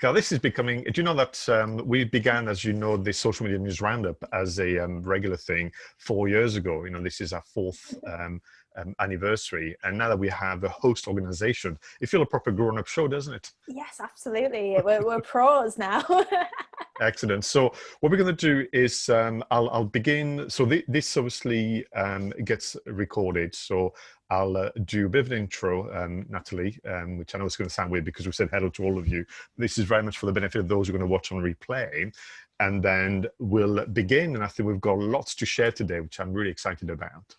Now, this is becoming, do you know that we began, as you know, the social media news roundup as a regular thing 4 years ago. You know, this is our fourth anniversary. And now that we have a host organization, it feels a proper grown-up show, doesn't it? Yes, absolutely. We're pros now. Excellent. So what we're going to do is I'll begin. So this obviously gets recorded. So I'll do a bit of an intro, Natalie, which I know is going to sound weird because we said hello to all of you. This is very much for the benefit of those who are going to watch on replay. And then we'll begin. And I think we've got lots to share today, which I'm really excited about.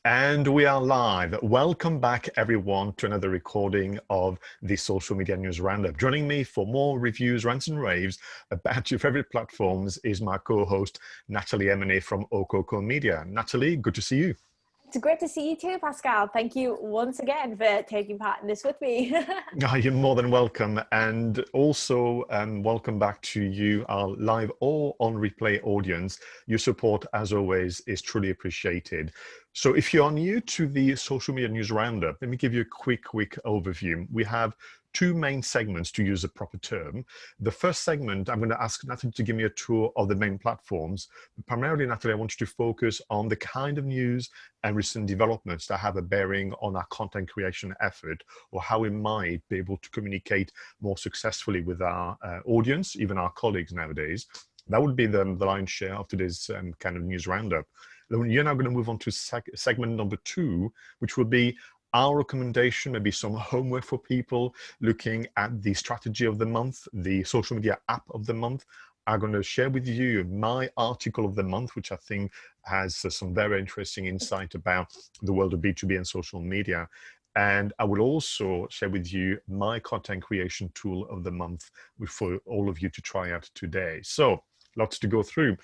And we are live. Welcome back, everyone, to another recording of the Social Media News Roundup. Joining me for more reviews, rants and raves about your favorite platforms is my co-host, Natalie Eminae from Okoko Media. Natalie, good to see you. It's great to see you too, Pascal. Thank you once again for taking part in this with me. You're more than welcome. And also welcome back to you, our live or on replay audience. Your support, as always, is truly appreciated. So if you're new to the Social Media News Roundup, let me give you a quick overview. We have two main segments, to use a proper term. The first segment, I'm going to ask Natalie to give me a tour of the main platforms. Primarily, Natalie, I want you to focus on the kind of news and recent developments that have a bearing on our content creation effort, or how we might be able to communicate more successfully with our audience, even our colleagues nowadays. That would be the lion's share of today's kind of news roundup. Then you're now going to move on to segment number 2, which will be our recommendation, maybe some homework for people looking at the strategy of the month, the social media app of the month. I'm going to share with you my article of the month, which I think has some very interesting insight about the world of B2B and social media. And I will also share with you my content creation tool of the month for all of you to try out today. So lots to go through.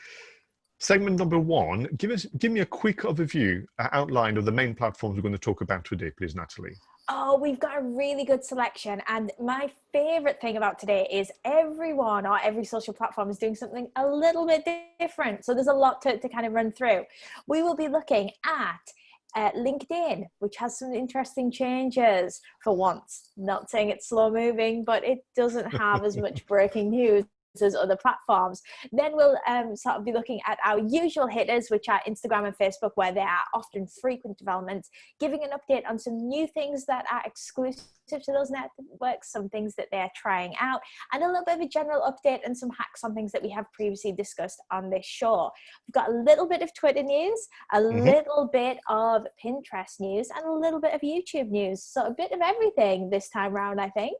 Segment number 1, give me a quick overview, outline of the main platforms we're going to talk about today, please, Natalie. Oh, we've got a really good selection. And my favorite thing about today is everyone or every social platform is doing something a little bit different. So there's a lot to kind of run through. We will be looking at LinkedIn, which has some interesting changes for once. Not saying it's slow moving, but it doesn't have as much breaking news as other platforms. Then we'll sort of be looking at our usual hitters, which are Instagram and Facebook, where there are often frequent developments, giving an update on some new things that are exclusive to those networks, some things that they're trying out, and a little bit of a general update and some hacks on things that we have previously discussed on this show. We've got a little bit of Twitter news, a little bit of Pinterest news, and a little bit of YouTube news. So a bit of everything this time around, I think.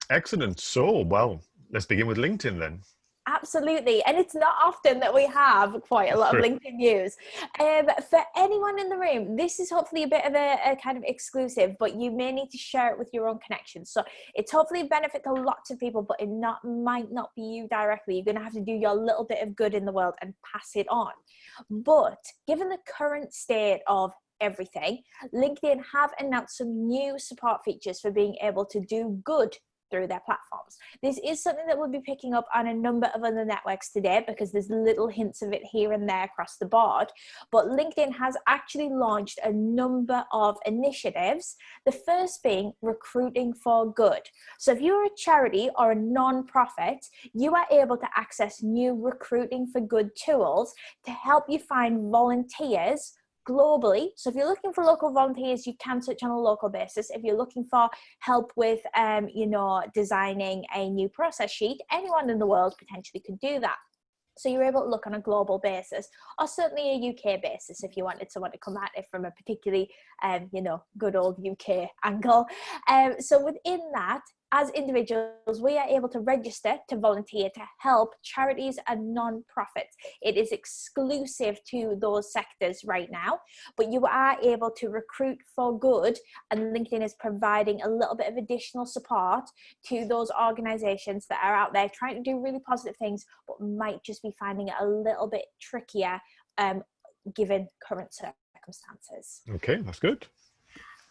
Excellent. So, well, let's begin with LinkedIn then. Absolutely. And it's not often that we have quite a lot of LinkedIn news. For anyone in the room, this is hopefully a bit of a kind of exclusive, but you may need to share it with your own connections. So it's hopefully a benefit to lots of people, but it might not be you directly. You're going to have to do your little bit of good in the world and pass it on. But given the current state of everything, LinkedIn have announced some new support features for being able to do good through their platforms. This is something that we'll be picking up on a number of other networks today because there's little hints of it here and there across the board. But LinkedIn has actually launched a number of initiatives, the first being recruiting for good. So if you're a charity or a non-profit, you are able to access new recruiting for good tools to help you find volunteers globally. So if you're looking for local volunteers, you can search on a local basis. If you're looking for help with, designing a new process sheet, anyone in the world potentially could do that. So you're able to look on a global basis, or certainly a UK basis if you wanted someone to come at it from a particularly, good old UK angle. So within that, as individuals, we are able to register to volunteer to help charities and non-profits. It is exclusive to those sectors right now, but you are able to recruit for good, and LinkedIn is providing a little bit of additional support to those organizations that are out there trying to do really positive things, but might just be finding it a little bit trickier given current circumstances. Okay, that's good.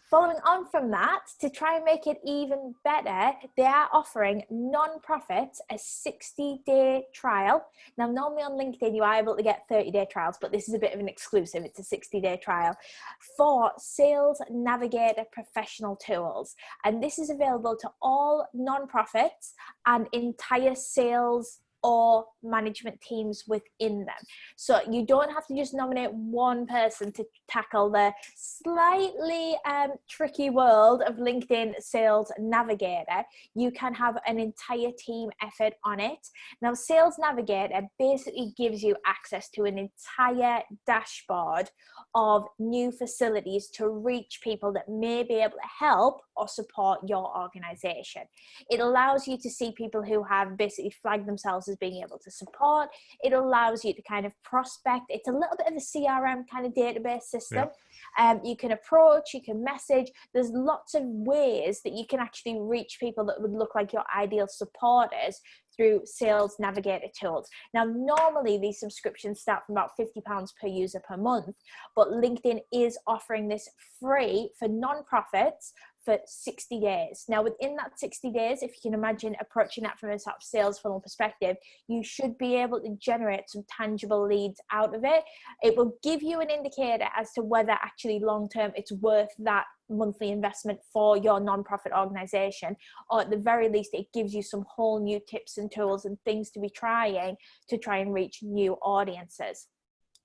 Following on from that, to try and make it even better, they are offering non-profits a 60-day trial. Now, normally on LinkedIn, you are able to get 30-day trials, but this is a bit of an exclusive. It's a 60-day trial for Sales Navigator professional tools. And this is available to all non-profits and entire sales or management teams within them. So you don't have to just nominate one person to tackle the slightly tricky world of LinkedIn Sales Navigator. You can have an entire team effort on it. Now, Sales Navigator basically gives you access to an entire dashboard of new facilities to reach people that may be able to help or support your organization. It allows you to see people who have basically flagged themselves as being able to support. It allows you to kind of prospect. It's a little bit of a CRM kind of database system. Yeah. You can approach, you can message. There's lots of ways that you can actually reach people that would look like your ideal supporters through Sales Navigator tools. Now, normally these subscriptions start from about £50 per user per month, but LinkedIn is offering this free for non-profits for 60 days. Now, within that 60 days, if you can imagine approaching that from a sort of sales funnel perspective, you should be able to generate some tangible leads out of it. It will give you an indicator as to whether actually long-term it's worth that monthly investment for your non-profit organization, or at the very least, it gives you some whole new tips and tools and things to be trying to try and reach new audiences.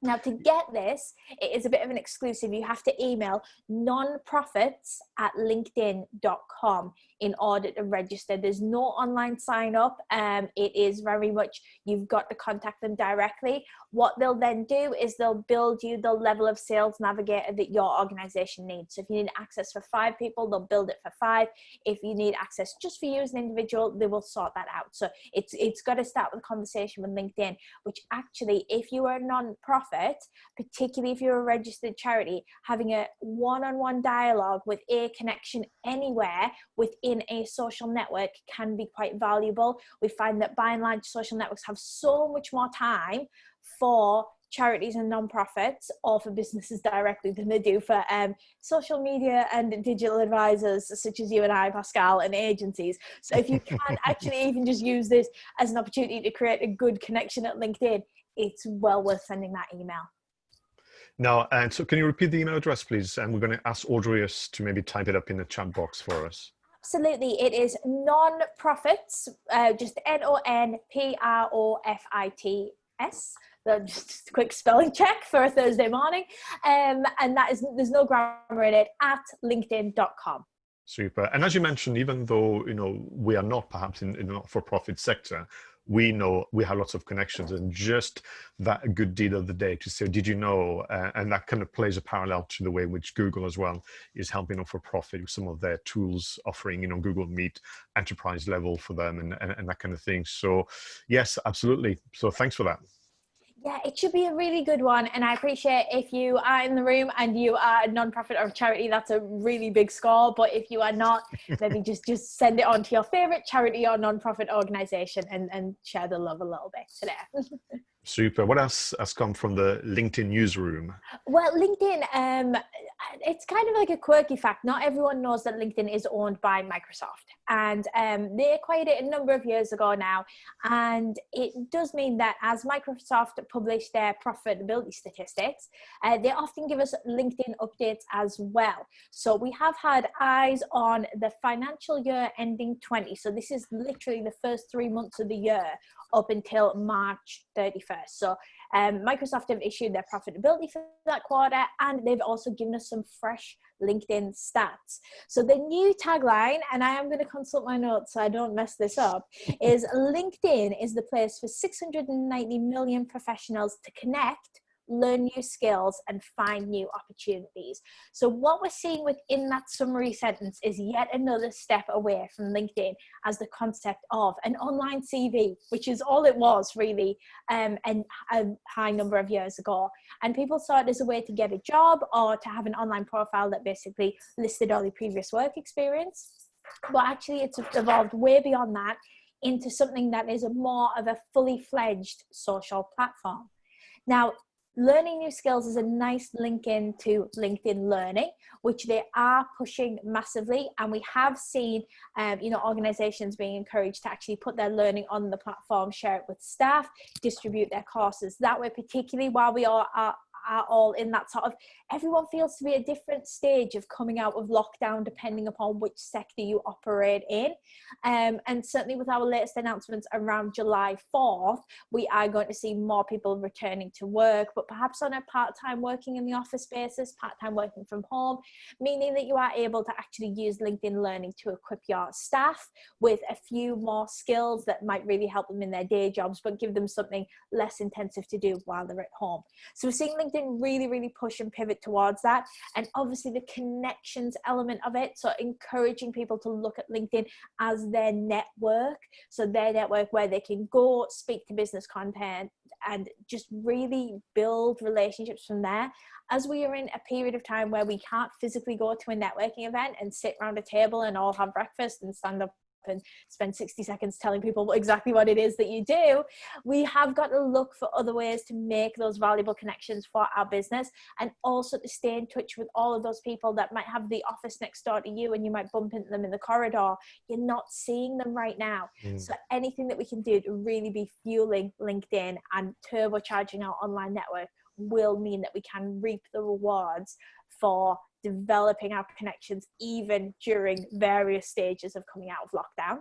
Now, to get this, it is a bit of an exclusive. You have to email nonprofits@linkedin.com in order to register. There's no online sign up. It is very much, you've got to contact them directly. What they'll then do is they'll build you the level of Sales Navigator that your organization needs. So if you need access for 5 people, they'll build it for 5. If you need access just for you as an individual, they will sort that out. So it's got to start with a conversation with LinkedIn, which actually, if you are a non-profit, particularly if you're a registered charity, having a one-on-one dialogue with a connection anywhere within a social network can be quite valuable. We find that by and large, social networks have so much more time for charities and non-profits or for businesses directly than they do for social media and digital advisors such as you and I, Pascal, and agencies. So if you can actually even just use this as an opportunity to create a good connection at LinkedIn, it's well worth sending that email. Now, and so can you repeat the email address, please? And we're going to ask Audreyus to maybe type it up in the chat box for us. Absolutely. It is non-profits, just NONPROFITS. Just a quick spelling check for a Thursday morning. And that is, there's no grammar in it, at linkedin.com. Super. And as you mentioned, even though, we are not perhaps in the not-for-profit sector, we know we have lots of connections, and just that good deed of the day to say, did you know? And that kind of plays a parallel to the way in which Google as well is helping not-for-profit with some of their tools, offering, Google Meet enterprise level for them and that kind of thing. So yes, absolutely. So thanks for that. Yeah, it should be a really good one. And I appreciate if you are in the room and you are a non-profit or a charity, that's a really big score. But if you are not, maybe just send it on to your favorite charity or non-profit organization and share the love a little bit today. Super. What else has come from the LinkedIn newsroom? Well, LinkedIn, it's kind of like a quirky fact. Not everyone knows that LinkedIn is owned by Microsoft, and they acquired it a number of years ago now. And it does mean that as Microsoft publish their profitability statistics, they often give us LinkedIn updates as well. So we have had eyes on the financial year ending 20. So this is literally the first 3 months of the year up until March 31st. So Microsoft have issued their profitability for that quarter, and they've also given us some fresh LinkedIn stats. So the new tagline, and I am going to consult my notes so I don't mess this up, is LinkedIn is the place for 690 million professionals to connect, learn new skills, and find new opportunities. So what we're seeing within that summary sentence is yet another step away from LinkedIn as the concept of an online CV, which is all it was really a high number of years ago. And people saw it as a way to get a job or to have an online profile that basically listed all your previous work experience. But actually it's evolved way beyond that into something that is more of a fully fledged social platform. Now, Learning new skills is a nice link into LinkedIn Learning, which they are pushing massively. And we have seen, organizations being encouraged to actually put their learning on the platform, share it with staff, distribute their courses. That way, particularly while we are all in that sort of, everyone feels to be a different stage of coming out of lockdown, depending upon which sector you operate in. And certainly with our latest announcements around July 4th, we are going to see more people returning to work, but perhaps on a part-time working in the office basis, part-time working from home, meaning that you are able to actually use LinkedIn Learning to equip your staff with a few more skills that might really help them in their day jobs, but give them something less intensive to do while they're at home. So we're seeing LinkedIn really push and pivot towards that. And obviously the connections element of it. So encouraging people to look at LinkedIn as their network. So their network where they can go speak to business content and just really build relationships from there. As we are in a period of time where we can't physically go to a networking event and sit around a table and all have breakfast and stand up and spend 60 seconds telling people exactly what it is that you do, we have got to look for other ways to make those valuable connections for our business, and also to stay in touch with all of those people that might have the office next door to you and you might bump into them in the corridor. You're not seeing them right now. So anything that we can do to really be fueling LinkedIn and turbocharging our online network will mean that we can reap the rewards for developing our connections even during various stages of coming out of lockdown.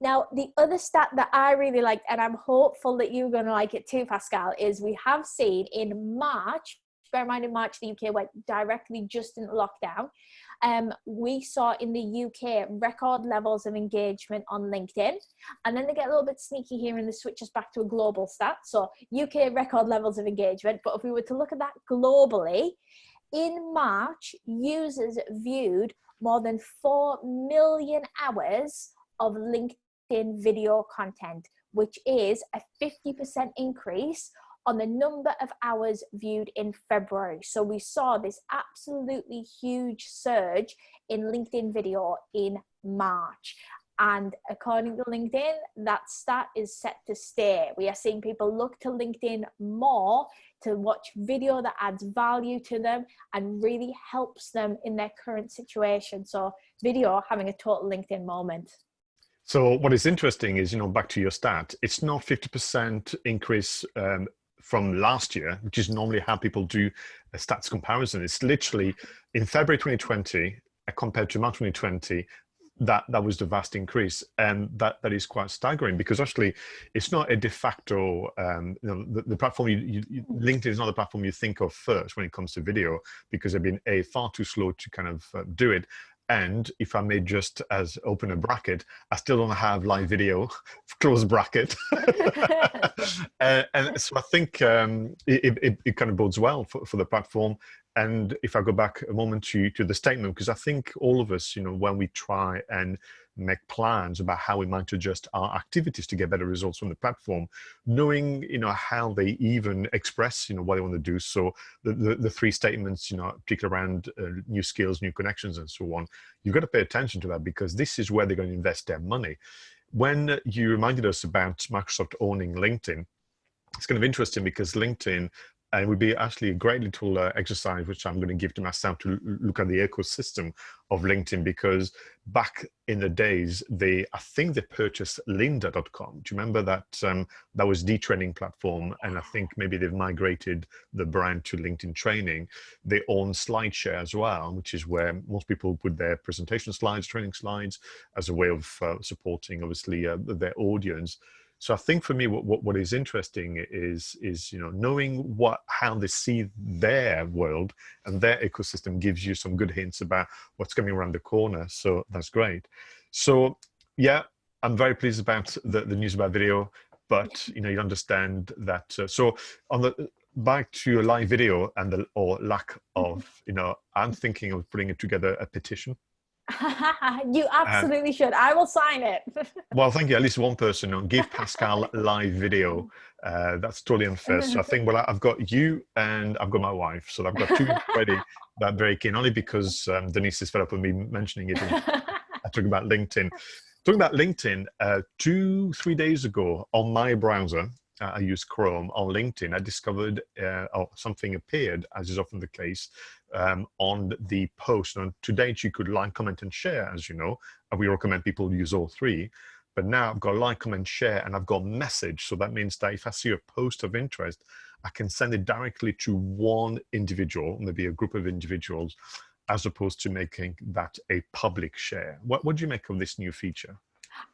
Now, the other stat that I really liked, and I'm hopeful that you're going to like it too, Pascal, is we have seen in March, bear in mind in March, the UK went directly just into lockdown. We saw in the UK record levels of engagement on LinkedIn, and then they get a little bit sneaky here and they switch us back to a global stat. So UK record levels of engagement, but if we were to look at that globally, in March, users viewed more than 4 million hours of LinkedIn video content, which is a 50% increase on the number of hours viewed in February. So we saw this absolutely huge surge in LinkedIn video in March. And according to LinkedIn, that stat is set to stay. We are seeing people look to LinkedIn more to watch video that adds value to them and really helps them in their current situation. So video having a total LinkedIn moment. So what is interesting is, back to your stat, it's not 50% increase from last year, which is normally how people do a stats comparison. It's literally in February 2020 compared to March 2020, that was the vast increase, and that is quite staggering, because actually it's not a de facto the platform LinkedIn is not the platform you think of first when it comes to video, because they've been far too slow to kind of do it. And if I may just as open a bracket, I still don't have live video, close bracket. and so I think it kind of bodes well for the platform. And if I go back a moment to the statement, because I think all of us, when we try and make plans about how we might adjust our activities to get better results from the platform, knowing, how they even express, what they want to do. So the three statements, particularly around new skills, new connections, and so on, you've got to pay attention to that, because this is where they're going to invest their money. When you reminded us about Microsoft owning LinkedIn, it's kind of interesting, because LinkedIn, and it would be actually a great little exercise, which I'm going to give to myself, to look at the ecosystem of LinkedIn, because back in the days, I think they purchased lynda.com. Do you remember that? That was the training platform. And I think maybe they've migrated the brand to LinkedIn Training. They own SlideShare as well, which is where most people put their presentation slides, training slides, as a way of supporting, obviously, their audience. So I think for me, what is interesting is knowing how they see their world, and their ecosystem gives you some good hints about what's coming around the corner. So that's great. So yeah, I'm very pleased about the news about video, but you understand that. So on the back to a live video and or lack of, I'm thinking of putting it together a petition. You absolutely should. I will sign it. Well, thank you. At least one person. Give Pascal live video. That's totally unfair. So I think, I've got you and I've got my wife. So I've got two already that are very keen, only because Denise is fed up with me mentioning it. I talk about LinkedIn. Talking about LinkedIn, 2-3 days ago on my browser, I use Chrome, on LinkedIn, I discovered or something appeared, as is often the case, on the post. And to date, you could like, comment, and share, as you know. And we recommend people use all three. But now I've got like, comment, share, and I've got message. So that means that if I see a post of interest, I can send it directly to one individual, maybe a group of individuals, as opposed to making that a public share. What do you make of this new feature?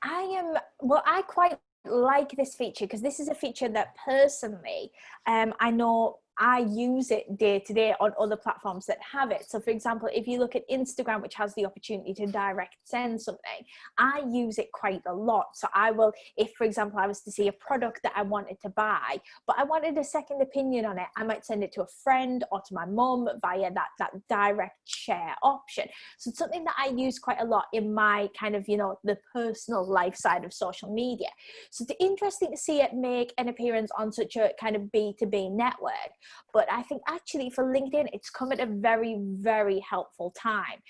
I quite like this feature because this is a feature that personally, I know I use it day to day on other platforms that have it. So for example, if you look at Instagram, which has the opportunity to direct send something, I use it quite a lot. So I will, if for example, I was to see a product that I wanted to buy, but I wanted a second opinion on it, I might send it to a friend or to my mum via that direct share option. So it's something that I use quite a lot in my kind of, the personal life side of social media. So it's interesting to see it make an appearance on such a kind of B2B network. But I think actually for LinkedIn, it's come at a very, very helpful time.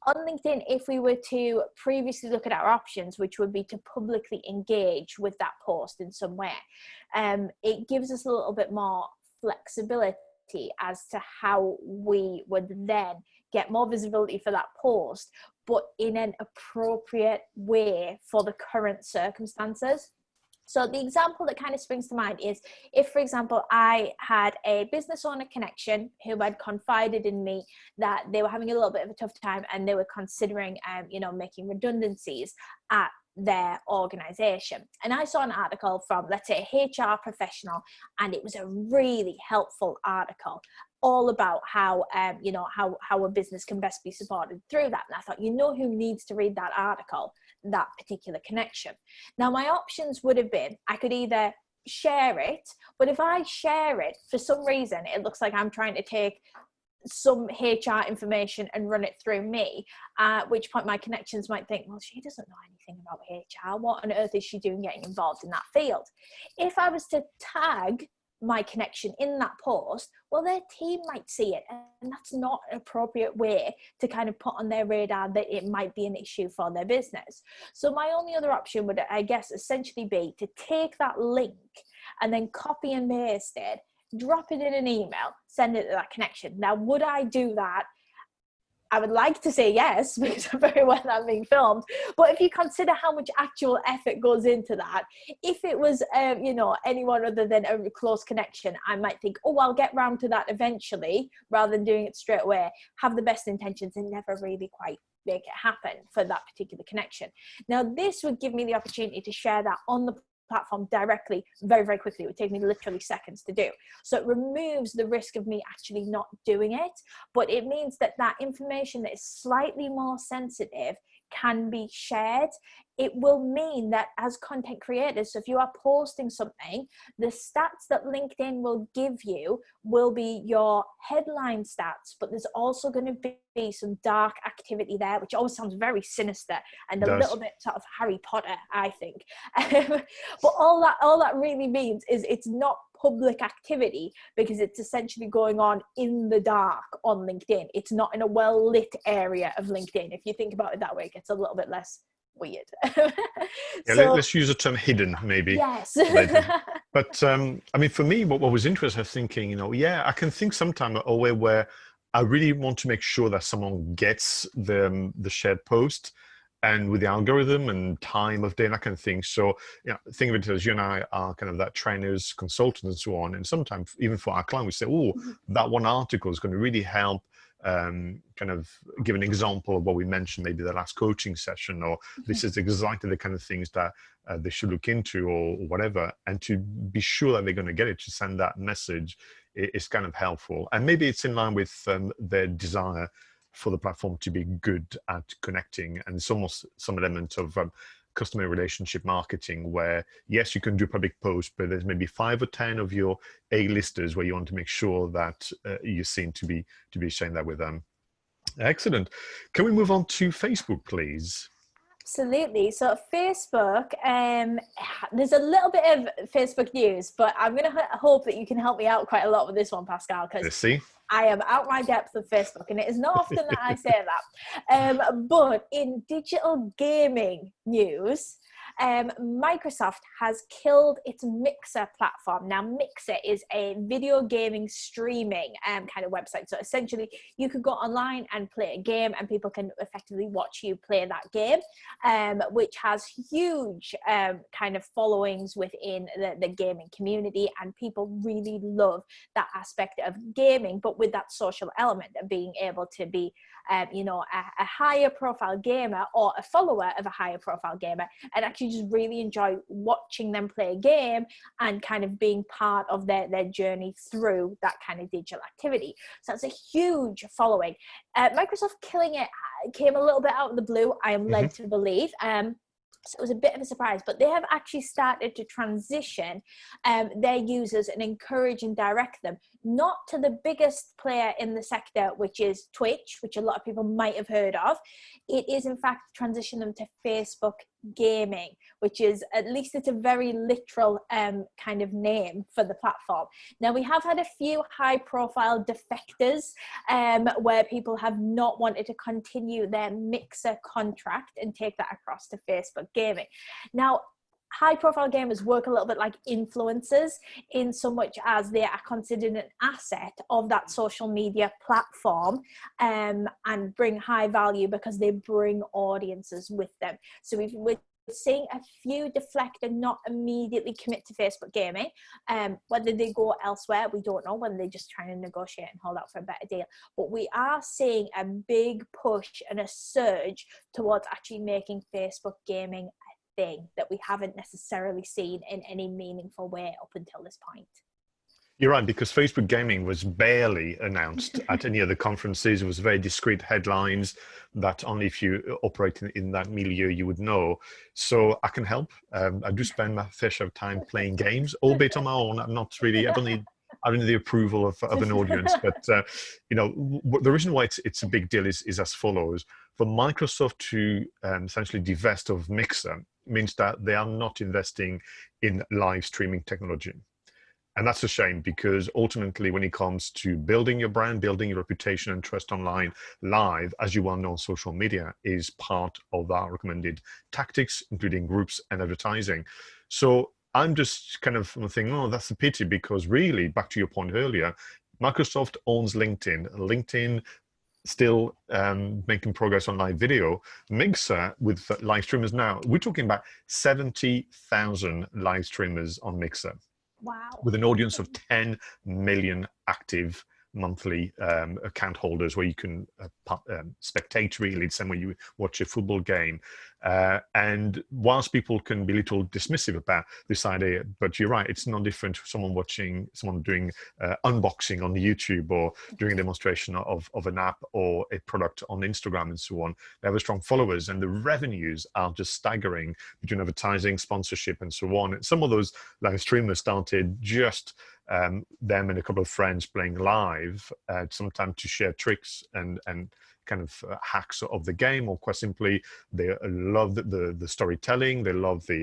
On LinkedIn, if we were to previously look at our options, which would be to publicly engage with that post in some way, it gives us a little bit more flexibility as to how we would then get more visibility for that post, but in an appropriate way for the current circumstances. So the example that kind of springs to mind is if, for example, I had a business owner connection who had confided in me that they were having a little bit of a tough time and they were considering, making redundancies at their organization. And I saw an article from, let's say, a HR professional, and it was a really helpful article all about how a business can best be supported through that. And I thought, who needs to read that article? That particular connection. Now, my options would have been, I could either share it, but if I share it, for some reason, it looks like I'm trying to take some HR information and run it through me, at which point my connections might think, well, she doesn't know anything about HR. What on earth is she doing getting involved in that field? If I was to tag my connection in that post, well, their team might see it, and that's not an appropriate way to kind of put on their radar that it might be an issue for their business. So my only other option would, I guess, essentially be to take that link and then copy and paste it, drop it in an email, send it to that connection. Now, would I do that? I would like to say yes, because I'm very aware that I'm being filmed. But if you consider how much actual effort goes into that, if it was, anyone other than a close connection, I might think, oh, I'll get round to that eventually, rather than doing it straight away, have the best intentions and never really quite make it happen for that particular connection. Now, this would give me the opportunity to share that on the platform directly very, very quickly. It would take me literally seconds to do. So it removes the risk of me actually not doing it, but it means that that information that is slightly more sensitive can be shared. It will mean that as content creators, so if you are posting something, the stats that LinkedIn will give you will be your headline stats, but there's also going to be some dark activity there, which always sounds very sinister and a little bit sort of Harry Potter, I think. But all that really means is it's not public activity, because it's essentially going on in the dark on LinkedIn. It's not in a well-lit area of LinkedIn. If you think about it that way, it gets a little bit less weird. Let's use the term hidden, maybe. Yes. But for me, what was interesting, I was thinking, I can think sometime where I really want to make sure that someone gets the shared post, and with the algorithm and time of day and that kind of thing. So, think of it as you and I are kind of that trainers, consultants, and so on. And sometimes even for our client, we say, oh, that one article is going to really help kind of give an example of what we mentioned, maybe the last coaching session, or this is exactly the kind of things that they should look into, or whatever. And to be sure that they're going to get it, to send that message is kind of helpful. And maybe it's in line with their desire for the platform to be good at connecting. And it's almost some element of customer relationship marketing, where yes, you can do public posts, but there's maybe 5 or 10 of your A-listers where you want to make sure that you're seen to be sharing that with them. Excellent. Can we move on to Facebook, please? Absolutely. So Facebook, there's a little bit of Facebook news, but I'm going to hope that you can help me out quite a lot with this one, Pascal, because I am out my depth of Facebook, and it is not often that I say that. But in digital gaming news, Microsoft has killed its Mixer platform. Now, Mixer is a video gaming streaming kind of website. So essentially, you could go online and play a game, and people can effectively watch you play that game, which has huge kind of followings within the gaming community, and people really love that aspect of gaming, but with that social element of being able to be you know, a higher profile gamer or a follower of a higher profile gamer, and actually just really enjoy watching them play a game and kind of being part of their journey through that kind of digital activity. So it's a huge following. Microsoft killing it came a little bit out of the blue, I am led to believe. So it was a bit of a surprise, but they have actually started to transition their users and encourage and direct them, not to the biggest player in the sector, which is Twitch, which a lot of people might have heard of. It is in fact transition them to Facebook gaming, which is, at least it's a very literal kind of name for the platform. Now, we have had a few high profile defectors where people have not wanted to continue their Mixer contract and take that across to Facebook gaming. Now, high profile gamers work a little bit like influencers in so much as they are considered an asset of that social media platform, and bring high value because they bring audiences with them. So we're seeing a few deflect and not immediately commit to Facebook gaming. Whether they go elsewhere, we don't know, whether they're just trying to negotiate and hold out for a better deal. But we are seeing a big push and a surge towards actually making Facebook gaming thing that we haven't necessarily seen in any meaningful way up until this point. You're right, because Facebook gaming was barely announced at any of the conferences. It was very discreet headlines that only if you operate in that milieu you would know. So I can help. I do spend my fair share of time playing games, albeit on my own. I'm not really, I don't need the approval of an audience. But you know, the reason why it's a big deal is as follows. For Microsoft to essentially divest of Mixer means that they are not investing in live streaming technology. And that's a shame, because ultimately when it comes to building your brand, building your reputation and trust online, live, as you well know, social media is part of our recommended tactics, including groups and advertising. So I'm just kind of thinking, oh, that's a pity, because really, back to your point earlier, Microsoft owns LinkedIn. LinkedIn still making progress on live video. Mixer with live streamers now, we're talking about 70,000 live streamers on Mixer. Wow. With an audience of 10 million active monthly account holders, where you can spectate, really, the same way you watch a football game. And whilst people can be a little dismissive about this idea, but you're right, it's not different to someone doing unboxing on YouTube, or doing a demonstration of an app or a product on Instagram and so on. They have strong followers, and the revenues are just staggering between advertising, sponsorship, and so on. And some of those live streamers started just them and a couple of friends playing live, sometimes to share tricks and kind of hacks of the game, or quite simply they love the storytelling, they love the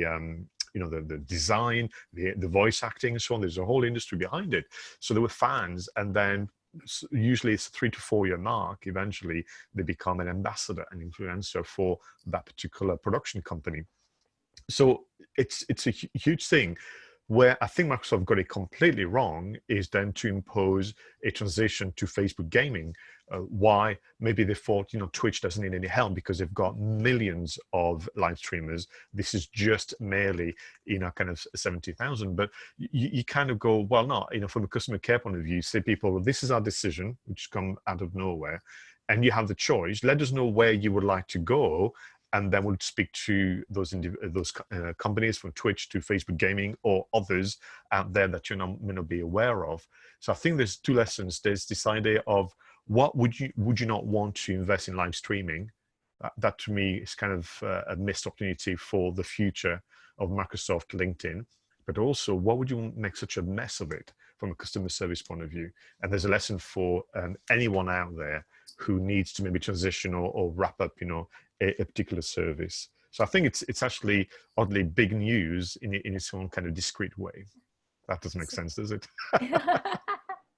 you know, the design, the voice acting and so on. There's a whole industry behind it. So there were fans, and then usually it's a 3 to 4 year mark. Eventually they become an ambassador, an influencer for that particular production company. So it's a huge thing. Where I think Microsoft got it completely wrong is then to impose a transition to Facebook gaming. Why? Maybe they thought, you know, Twitch doesn't need any help because they've got millions of live streamers. This is just merely, you know, kind of 70,000. But you kind of go, well, no, you know, from a customer care point of view, say people, well, this is our decision, which come out of nowhere, and you have the choice. Let us know where you would like to go, and then we'll speak to those companies, from Twitch to Facebook Gaming or others out there that you may not be aware of. So I think there's two lessons. There's this idea of what would you not want to invest in live streaming. That to me is kind of a missed opportunity for the future of Microsoft LinkedIn. But also, what would you make such a mess of it from a customer service point of view? And there's a lesson for anyone out there who needs to maybe transition or wrap up, you know, a particular service. So I think it's actually oddly big news in its own kind of discreet way. That doesn't make sense, does it?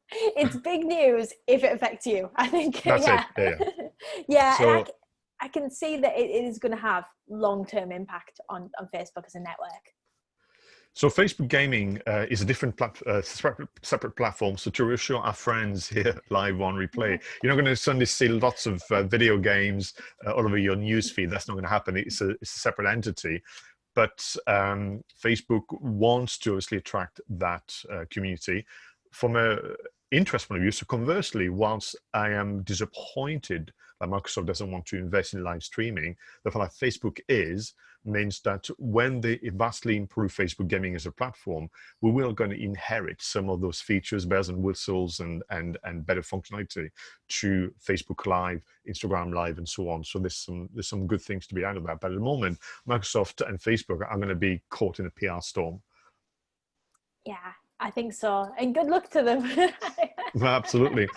It's big news if it affects you, I think. That's Yeah. it. Yeah. Yeah. So, And I can see that it is going to have long-term impact on Facebook as a network. So Facebook Gaming is a different separate platform. So to reassure our friends here live on replay, you're not going to suddenly see lots of video games all over your newsfeed. That's not going to happen. It's a separate entity. But Facebook wants to obviously attract that community from a interest point of view. So conversely, whilst I am disappointed that Microsoft doesn't want to invest in live streaming, the fact that Facebook means that when they vastly improve Facebook Gaming as a platform, we will going to inherit some of those features, bells and whistles, and better functionality to Facebook Live, Instagram Live, and so on. So there's some good things to be out of that. But at the moment, Microsoft and Facebook are going to be caught in a PR storm. Yeah, I think so. And good luck to them. Absolutely.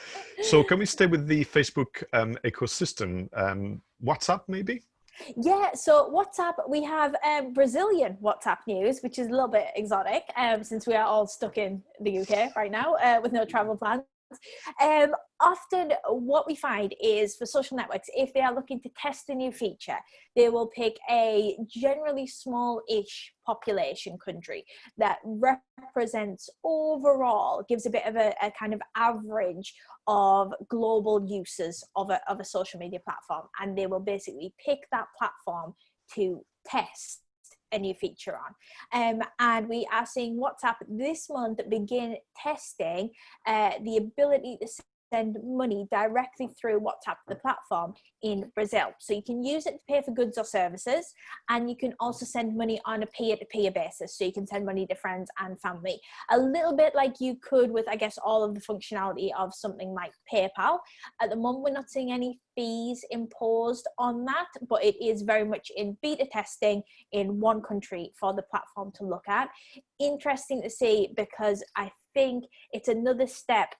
So can we stay with the Facebook ecosystem? WhatsApp, maybe? Yeah, so WhatsApp, we have Brazilian WhatsApp news, which is a little bit exotic since we are all stuck in the UK right now with no travel plans. Often what we find is for social networks, if they are looking to test a new feature, they will pick a generally small-ish population country that represents overall, gives a bit of a kind of average of global uses of a social media platform, and they will basically pick that platform to test a new feature on. And we are seeing WhatsApp this month begin testing the ability to send money directly through WhatsApp, the platform in Brazil. So you can use it to pay for goods or services, and you can also send money on a peer-to-peer basis. So you can send money to friends and family, a little bit like you could with, I guess, all of the functionality of something like PayPal. At the moment, we're not seeing any fees imposed on that, but it is very much in beta testing in one country for the platform to look at. Interesting to see, because I think it's another step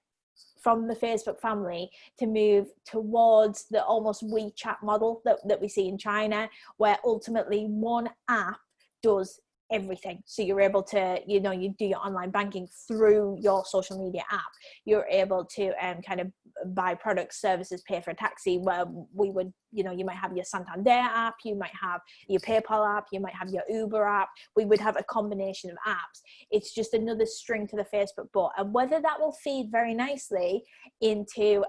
from the Facebook family to move towards the almost WeChat model that we see in China, where ultimately one app does everything. So you're able to, you do your online banking through your social media app. You're able to kind of buy products, services, pay for a taxi, where we would, you might have your Santander app, you might have your PayPal app, you might have your Uber app. We would have a combination of apps. It's just another string to the Facebook bow. And whether that will feed very nicely into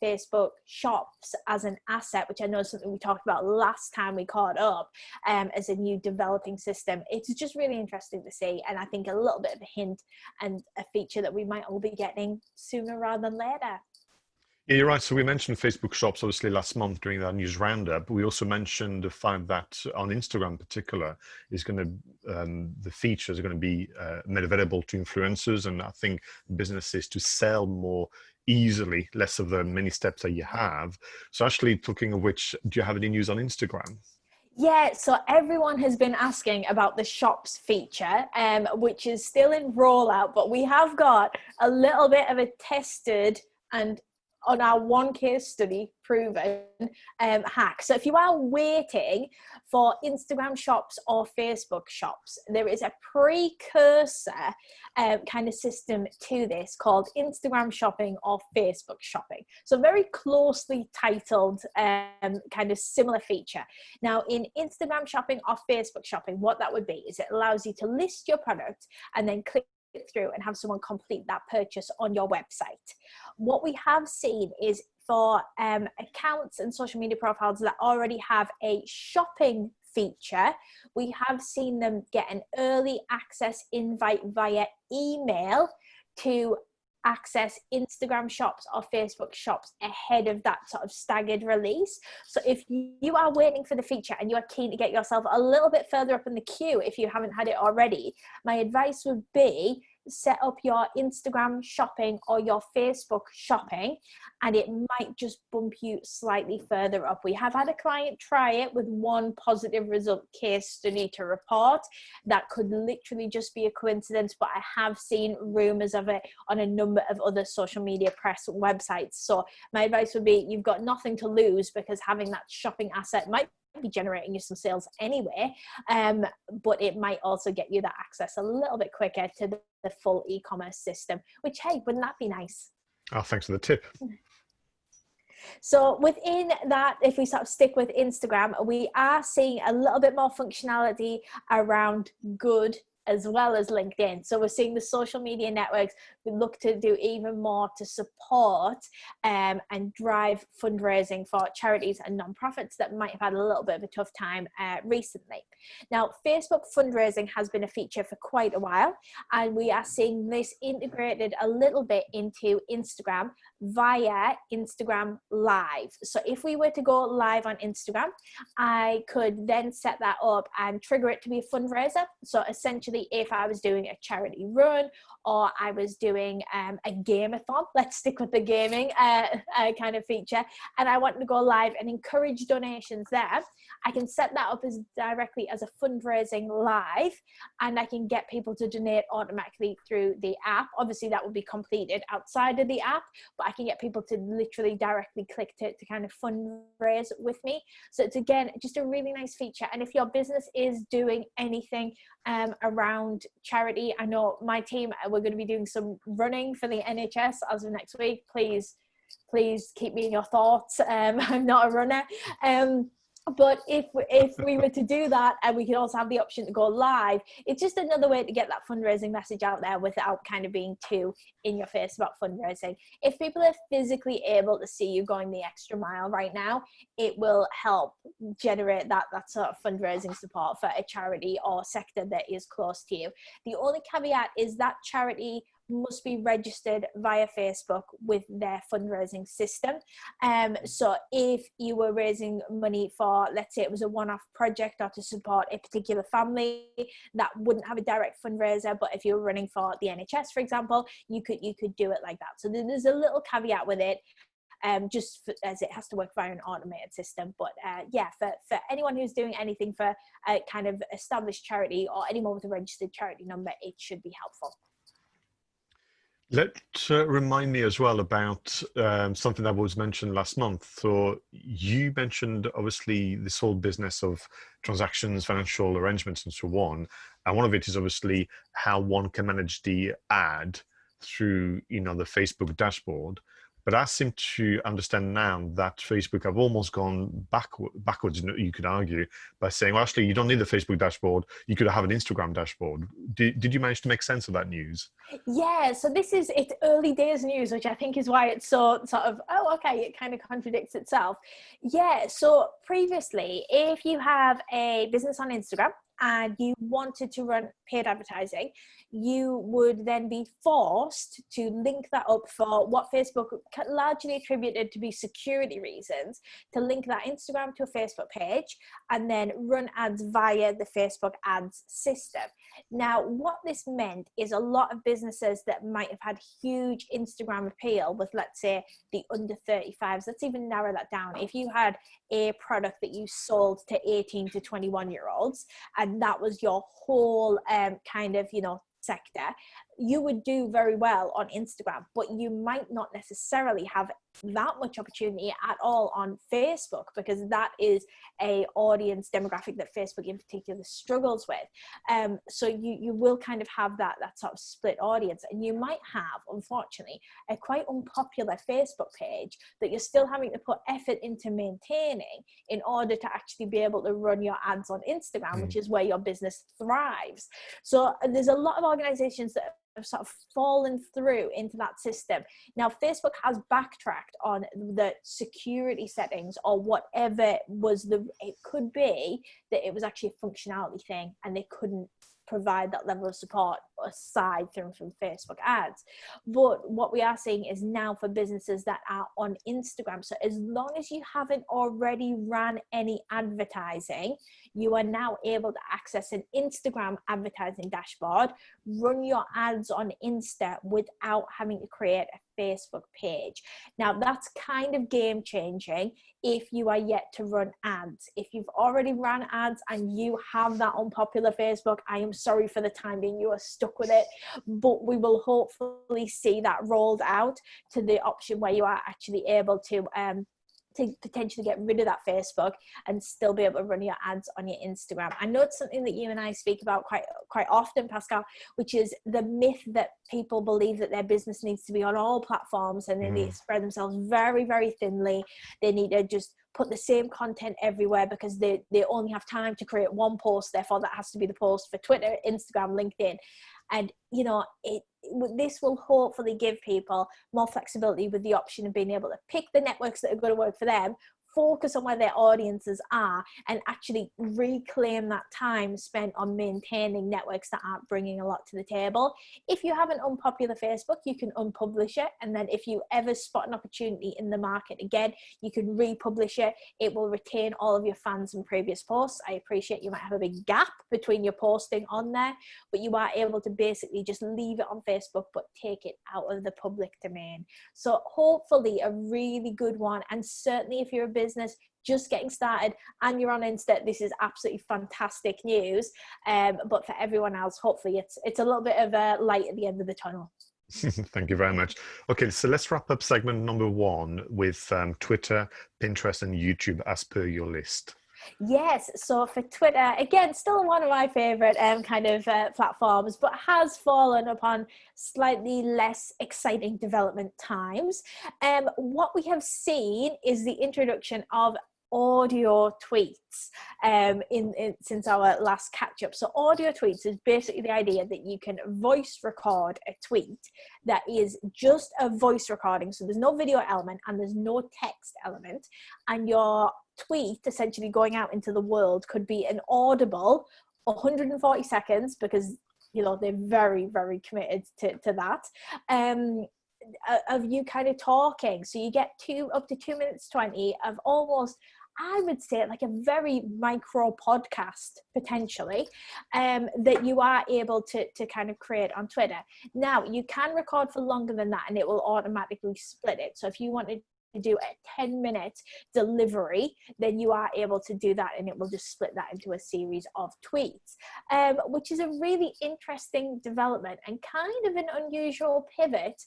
Facebook shops as an asset, which I know is something we talked about last time we caught up, as a new developing system, it's just really interesting to see. And I think a little bit of a hint and a feature that we might all be getting sooner rather than later. Yeah, you're right. So we mentioned Facebook Shops obviously last month during that news roundup. We also mentioned the fact that on Instagram in particular is going to the features are going to be made available to influencers, and I think businesses to sell more easily, less of the many steps that you have. So actually, talking of which, do you have any news on Instagram? Yeah, so everyone has been asking about the shops feature, which is still in rollout, but we have got a little bit of a tested and on our one case study proven hack. So if you are waiting for Instagram shops or Facebook shops, there is a precursor kind of system to this called Instagram shopping or Facebook shopping. So very closely titled kind of similar feature. Now in Instagram shopping or Facebook shopping, what that would be is it allows you to list your product and then click through and have someone complete that purchase on your website. What we have seen is for accounts and social media profiles that already have a shopping feature, we have seen them get an early access invite via email to access Instagram shops or Facebook shops ahead of that sort of staggered release. So if you are waiting for the feature and you are keen to get yourself a little bit further up in the queue, if you haven't had it already, my advice would be set up your Instagram shopping or your Facebook shopping, and it might just bump you slightly further up. We have had a client try it with one positive result case study to report. That could literally just be a coincidence, but I have seen rumors of it on a number of other social media press websites. So my advice would be, you've got nothing to lose, because having that shopping asset might be generating you some sales anyway, but it might also get you that access a little bit quicker to the full e-commerce system, which, hey, wouldn't that be nice? Oh, thanks for the tip. So within that, if we sort of stick with Instagram, we are seeing a little bit more functionality around good as well as LinkedIn. So we're seeing the social media networks, we look to do even more to support and drive fundraising for charities and nonprofits that might have had a little bit of a tough time recently. Now, Facebook fundraising has been a feature for quite a while, and we are seeing this integrated a little bit into Instagram via Instagram Live. So if we were to go live on Instagram, I could then set that up and trigger it to be a fundraiser. So essentially, if I was doing a charity run or I was doing a game-a-thon, let's stick with the gaming kind of feature, and I want to go live and encourage donations there, I can set that up as directly as a fundraising live, and I can get people to donate automatically through the app. Obviously that will be completed outside of the app, but I can get people to literally directly click to kind of fundraise with me. So it's, again, just a really nice feature. And if your business is doing anything around charity, I know my team, we're going to be doing some running for the NHS as of next week. Please keep me in your thoughts. I'm not a runner. But if we were to do that, and we can also have the option to go live, it's just another way to get that fundraising message out there without kind of being too in your face about fundraising. If people are physically able to see you going the extra mile right now, it will help generate that sort of fundraising support for a charity or sector that is close to you. The only caveat is that charity must be registered via Facebook with their fundraising system. So if you were raising money for, let's say it was a one-off project or to support a particular family, that wouldn't have a direct fundraiser. But if you were running for the NHS, for example, you could do it like that. So there's a little caveat with it. As it has to work via an automated system. But yeah, for anyone who's doing anything for a kind of established charity or anyone with a registered charity number, it should be helpful. Remind me as well about something that was mentioned last month. So you mentioned obviously this whole business of transactions, financial arrangements, and so on. And one of it is obviously how one can manage the ad through, the Facebook dashboard. But I seem to understand now that Facebook have almost gone backwards, you could argue, by saying, well, actually, you don't need the Facebook dashboard. You could have an Instagram dashboard. Did you manage to make sense of that news? Yeah, so it's early days news, which I think is why it's so sort of, oh, okay, it kind of contradicts itself. Yeah, so previously, if you have a business on Instagram and you wanted to run paid advertising, you would then be forced to link that up for what Facebook largely attributed to be security reasons, to link that Instagram to a Facebook page and then run ads via the Facebook ads system. Now, what this meant is a lot of businesses that might have had huge Instagram appeal with, let's say, the under 35s, let's even narrow that down. If you had a product that you sold to 18 to 21 year olds, and that was your whole kind of, sector, you would do very well on Instagram, but you might not necessarily have that much opportunity at all on Facebook, because that is a audience demographic that Facebook in particular struggles with. So you will kind of have that sort of split audience, and you might have, unfortunately, a quite unpopular Facebook page that you're still having to put effort into maintaining in order to actually be able to run your ads on Instagram, which is where your business thrives. So there's a lot of organizations that have sort of fallen through into that system. Now, Facebook has backtracked on the security settings or whatever it could be that it was actually a functionality thing and they couldn't provide that level of support aside from Facebook ads. But what we are seeing is now for businesses that are on Instagram, so as long as you haven't already ran any advertising, you are now able to access an Instagram advertising dashboard, run your ads on Insta without having to create a Facebook page. Now, that's kind of game changing if you are yet to run ads. If you've already ran ads and you have that unpopular Facebook, I am sorry for the time being, you are stuck with it, but we will hopefully see that rolled out to the option where you are actually able to to potentially get rid of that Facebook and still be able to run your ads on your Instagram. I know it's something that you and I speak about quite often, Pascal, which is the myth that people believe that their business needs to be on all platforms, and they need to spread themselves very, very thinly. They need to just put the same content everywhere because they only have time to create one post. Therefore, that has to be the post for Twitter, Instagram, LinkedIn. And, you know, this will hopefully give people more flexibility with the option of being able to pick the networks that are going to work for them, focus on where their audiences are, and actually reclaim that time spent on maintaining networks that aren't bringing a lot to the table. If you have an unpopular Facebook, you can unpublish it. And then if you ever spot an opportunity in the market again, you can republish it. It will retain all of your fans and previous posts. I appreciate you might have a big gap between your posting on there, but you are able to basically just leave it on Facebook, but take it out of the public domain. So hopefully a really good one. And certainly if you're a business just getting started and you're on Insta, this is absolutely fantastic news. But for everyone else, hopefully it's a little bit of a light at the end of the tunnel. Thank you very much. Okay, so let's wrap up segment number 1 with Twitter, Pinterest, and YouTube as per your list. Yes, so for Twitter, again, still one of my favorite platforms, but has fallen upon slightly less exciting development times. What we have seen is the introduction of audio tweets since our last catch up. So audio tweets is basically the idea that you can voice record a tweet that is just a voice recording. So there's no video element and there's no text element, and your tweet essentially going out into the world could be an audible 140 seconds, because you know they're very, very committed to that, of you kind of talking. So you get up to 2 minutes 20 of almost, I would say, like a very micro podcast potentially, that you are able to kind of create on Twitter. Now you can record for longer than that and it will automatically split it. So if you wanted to do a 10-minute delivery, then you are able to do that and it will just split that into a series of tweets, which is a really interesting development and kind of an unusual pivot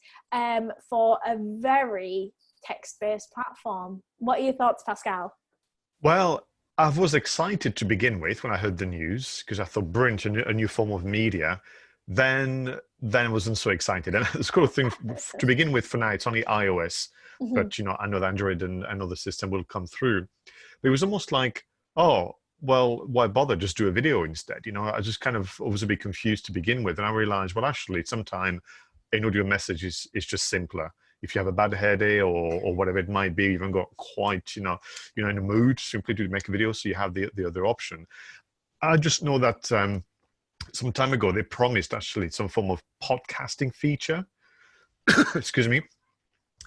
for a very text-based platform. What are your thoughts, Pascal? Well, I was excited to begin with when I heard the news, because I thought, brilliant, a new form of media. Then I wasn't so excited. And it's kind of thing to begin with. For now, it's only iOS, but you know, I know that Android and another system will come through. But it was almost like, oh, well, why bother? Just do a video instead. You know, I just kind of was a bit confused to begin with, and I realized, well, actually, sometimes an audio message is just simpler. If you have a bad hair day or whatever it might be, you haven't got quite, you know, in a mood simply to make a video, so you have the other option. I just know that some time ago they promised actually some form of podcasting feature. Excuse me,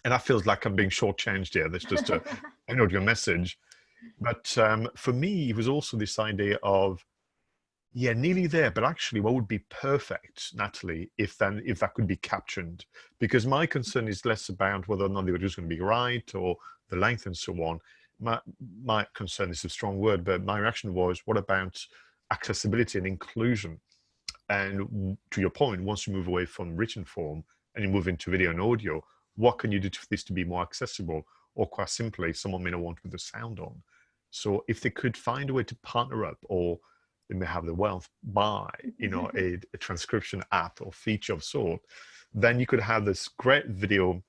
and that feels like I'm being shortchanged here. That's just an audio message. But for me, it was also this idea of, yeah, nearly there, but actually what would be perfect, Natalie, if that could be captioned? Because my concern is less about whether or not the audio is going to be right or the length and so on. My concern is a strong word, but my reaction was, what about accessibility and inclusion? And to your point, once you move away from written form and you move into video and audio, what can you do for this to be more accessible? Or quite simply, someone may not want with the sound on. So if they could find a way to partner up, or they may have the wealth buy, you know, a transcription app or feature of sort, then you could have this great video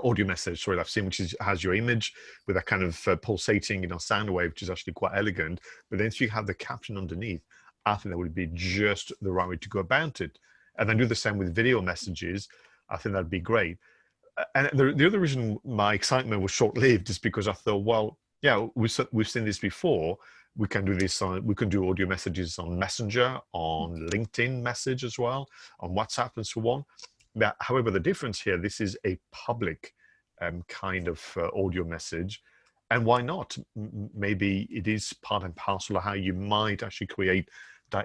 audio message, sorry, I've seen, which has your image with that kind of pulsating, you know, sound wave, which is actually quite elegant. But then if you have the caption underneath, I think that would be just the right way to go about it. And then do the same with video messages. I think that'd be great. And the other reason my excitement was short-lived is because I thought, well, yeah, we've seen this before. We can do this we can do audio messages on Messenger, on LinkedIn message as well, on WhatsApp and so on. Now, however, the difference here, this is a public kind of audio message. And why not? Maybe it is part and parcel of how you might actually create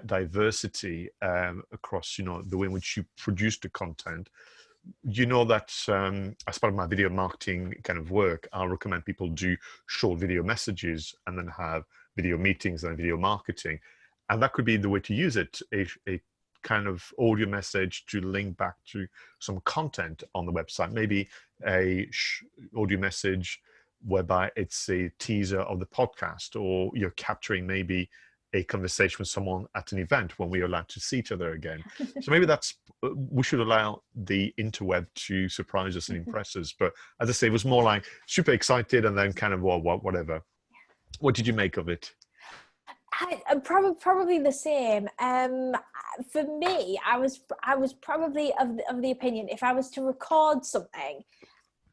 diversity across, you know, the way in which you produce the content. You know that as part of my video marketing kind of work, I'll recommend people do short video messages and then have video meetings and video marketing. And that could be the way to use it, a kind of audio message to link back to some content on the website, maybe a audio message whereby it's a teaser of the podcast, or you're capturing maybe a conversation with someone at an event when we're allowed to see each other again. So maybe we should allow the interweb to surprise us and impress us. But as I say, it was more like super excited and then kind of, well, whatever. What did you make of it? Probably the same. For me, I was probably of the opinion, if I was to record something,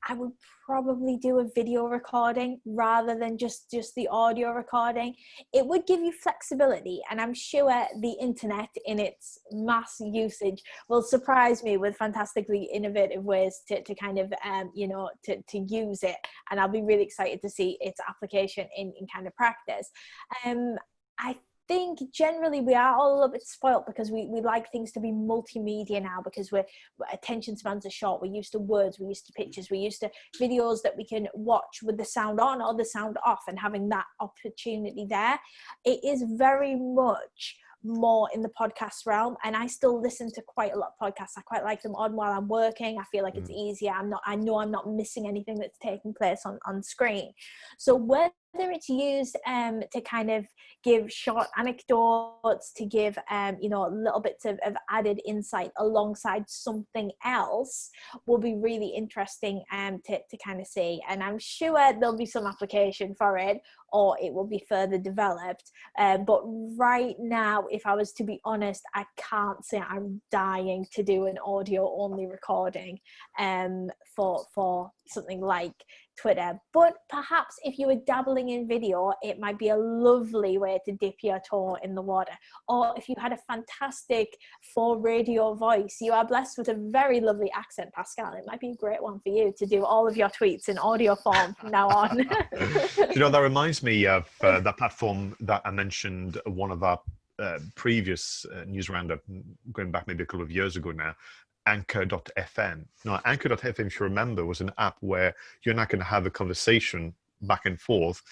I would probably do a video recording rather than just the audio recording. It would give you flexibility, and I'm sure the internet in its mass usage will surprise me with fantastically innovative ways to kind of to use it, and I'll be really excited to see its application in kind of practice. I think generally we are all a little bit spoilt because we like things to be multimedia now, because we're attention spans are short. We're used to words, we're used to pictures, we're used to videos that we can watch with the sound on or the sound off, and having that opportunity there. It is very much more in the podcast realm, and I still listen to quite a lot of podcasts. I quite like them on while I'm working. I feel like it's easier. I know I'm not missing anything that's taking place on screen. So whether it's used to kind of give short anecdotes, to give little bits of added insight alongside something else, will be really interesting to kind of see. And I'm sure there'll be some application for it, or it will be further developed. But right now, if I was to be honest, I can't say I'm dying to do an audio only recording for something like Twitter. But perhaps if you were dabbling in video, it might be a lovely way to dip your toe in the water. Or if you had a fantastic for radio voice, you are blessed with a very lovely accent, Pascal, it might be a great one for you to do all of your tweets in audio form from now on. That reminds me of that platform that I mentioned, one of our previous news roundup, going back maybe a couple of years ago now, Anchor.fm. Now, Anchor.fm, if you remember, was an app where you're not going to have a conversation back and forth,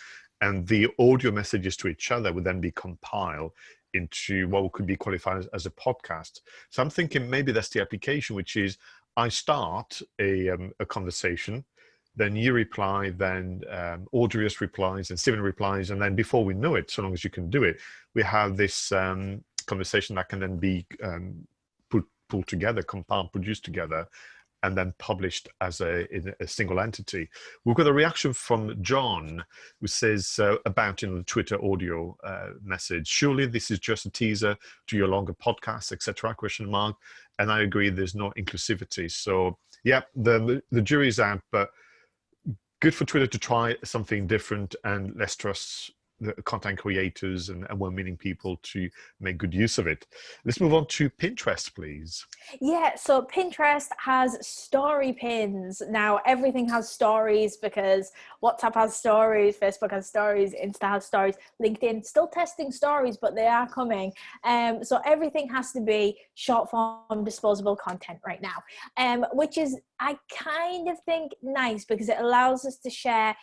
and the audio messages to each other would then be compiled into what could be qualified as a podcast. So I'm thinking maybe that's the application, which is I start a conversation, then you reply, then Audrius replies, and Stephen replies, and then before we know it, so long as you can do it, we have this conversation that can then be pulled together, compiled, produced together, and then published as a single entity. We've got a reaction from John, who says about the Twitter audio message, surely this is just a teaser to your longer podcast, etc. ? And I agree, there's no inclusivity. So yeah, the jury's out, but good for Twitter to try something different and less trust the content creators and well-meaning people to make good use of it. Let's move on to Pinterest, please. Yeah, so Pinterest has story pins. Now, everything has stories because WhatsApp has stories, Facebook has stories, Insta has stories, LinkedIn still testing stories, but they are coming. So everything has to be short form disposable content right now, which is, I kind of think, nice because it allows us to share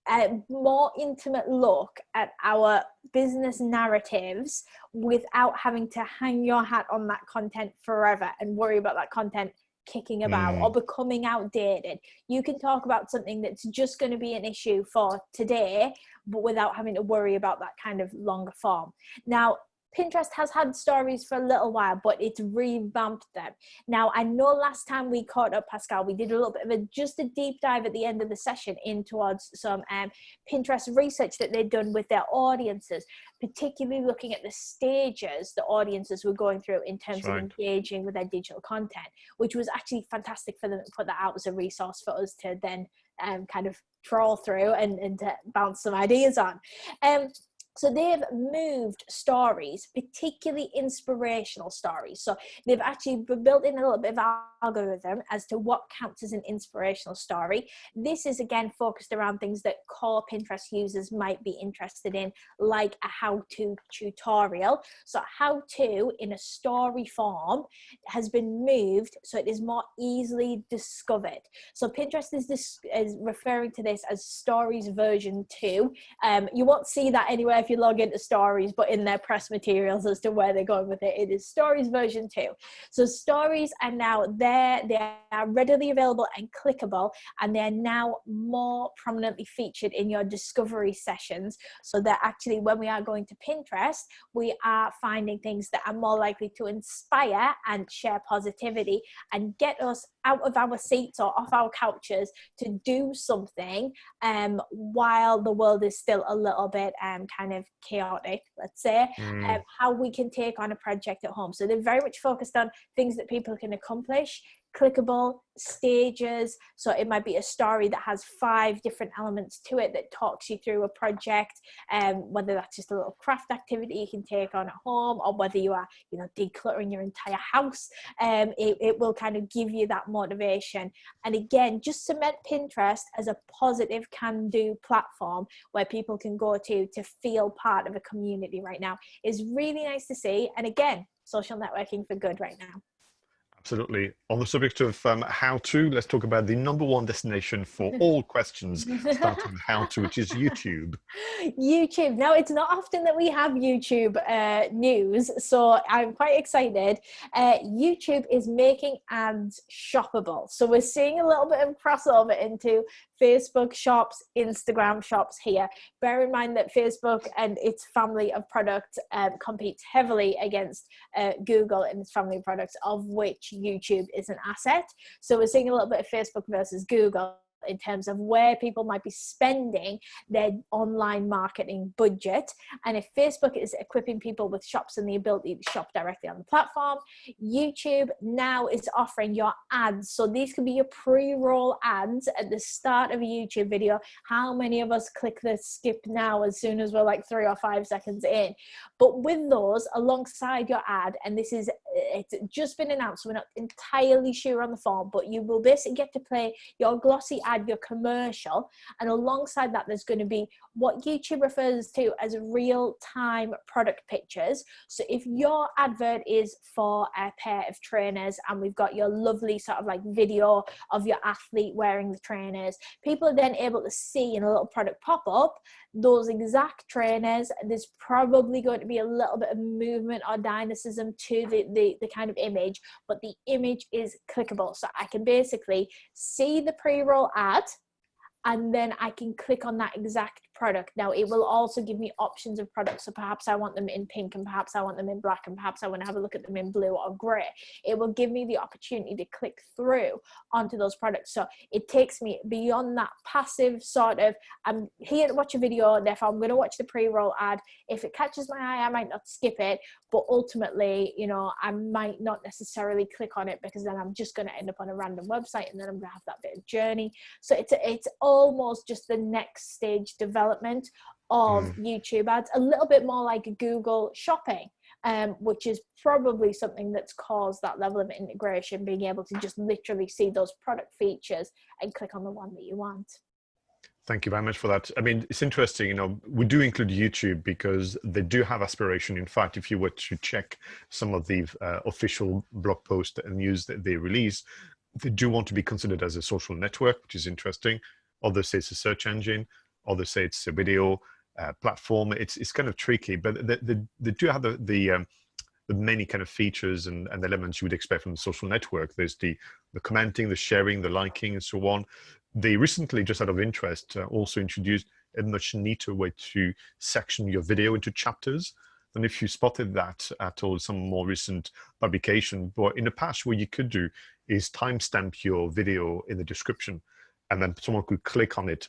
a more intimate look at our business narratives without having to hang your hat on that content forever and worry about that content kicking about or becoming outdated. You can talk about something that's just going to be an issue for today, but without having to worry about that kind of longer form. Now, Pinterest has had stories for a little while, but it's revamped them. Now, I know last time we caught up, Pascal, we did a little bit of just a deep dive at the end of the session in towards some Pinterest research that they'd done with their audiences, particularly looking at the stages the audiences were going through in terms of engaging with their digital content, which was actually fantastic for them to put that out as a resource for us to then kind of trawl through and to bounce some ideas on. So they've moved stories, particularly inspirational stories. So they've actually built in a little bit of algorithm as to what counts as an inspirational story. This is again focused around things that core Pinterest users might be interested in, like a how-to tutorial. So how-to in a story form has been moved so it is more easily discovered. So Pinterest is referring to this as stories version 2. You won't see that anywhere if you log into stories, but in their press materials as to where they're going with it, it is stories version 2. So stories are now there, they are readily available and clickable, and they're now more prominently featured in your discovery sessions. So that actually when we are going to Pinterest, we are finding things that are more likely to inspire and share positivity and get us out of our seats or off our couches to do something while the world is still a little bit kind of chaotic, let's say. How we can take on a project at home. So they're very much focused on things that people can accomplish, clickable stages. So it might be a story that has 5 different elements to it that talks you through a project, whether that's just a little craft activity you can take on at home, or whether you are, you know, decluttering your entire house. It will kind of give you that motivation. And again, just cement Pinterest as a positive can-do platform where people can go to feel part of a community right now is really nice to see. And again, social networking for good right now. Absolutely. On the subject of how to, let's talk about the #1 destination for all questions, starting with how to, which is YouTube. YouTube. Now, it's not often that we have YouTube news, so I'm quite excited. YouTube is making ads shoppable. So we're seeing a little bit of crossover into Facebook shops, Instagram shops here. Bear in mind that Facebook and its family of products competes heavily against Google and its family of products, of which YouTube is an asset. So we're seeing a little bit of Facebook versus Google in terms of where people might be spending their online marketing budget. And if Facebook is equipping people with shops and the ability to shop directly on the platform, YouTube now is offering your ads. So these could be your pre-roll ads at the start of a YouTube video. How many of us click the skip now as soon as we're like 3 or 5 seconds in? But with those alongside your ad, and it's just been announced, so we're not entirely sure on the form, but you will basically get to play your glossy ad, your commercial, and alongside that there's going to be what YouTube refers to as real-time product pictures. So if your advert is for a pair of trainers and we've got your lovely sort of like video of your athlete wearing the trainers, people are then able to see in a little product pop-up those exact trainers. There's probably going to be a little bit of movement or dynamism to the kind of image, but the image is clickable. So I can basically see the pre-roll ad, and then I can click on that exact product. Now it will also give me options of products. So perhaps I want them in pink, and perhaps I want them in black, and perhaps I want to have a look at them in blue or gray. It will give me the opportunity to click through onto those products. So it takes me beyond that passive sort of, I'm here to watch a video, therefore I'm going to watch the pre-roll ad. If it catches my eye, I might not skip it, but ultimately, you know, I might not necessarily click on it, because then I'm just going to end up on a random website, and then I'm going to have that bit of journey. So it's almost just the next stage development of YouTube ads, a little bit more like Google Shopping, which is probably something that's caused that level of integration, being able to just literally see those product features and click on the one that you want. Thank you very much for that. I mean, it's interesting, you know, we do include YouTube because they do have aspiration. In fact, if you were to check some of the official blog posts and news that they release, they do want to be considered as a social network, which is interesting. Others say it's a search engine. Others say it's a video platform. It's kind of tricky, but they do have the many kind of features and elements you would expect from a social network. There's the commenting, the sharing, the liking, and so on. They recently, just out of interest, also introduced a much neater way to section your video into chapters. And if you spotted that at all, some more recent publication, but in the past, what you could do is timestamp your video in the description, and then someone could click on it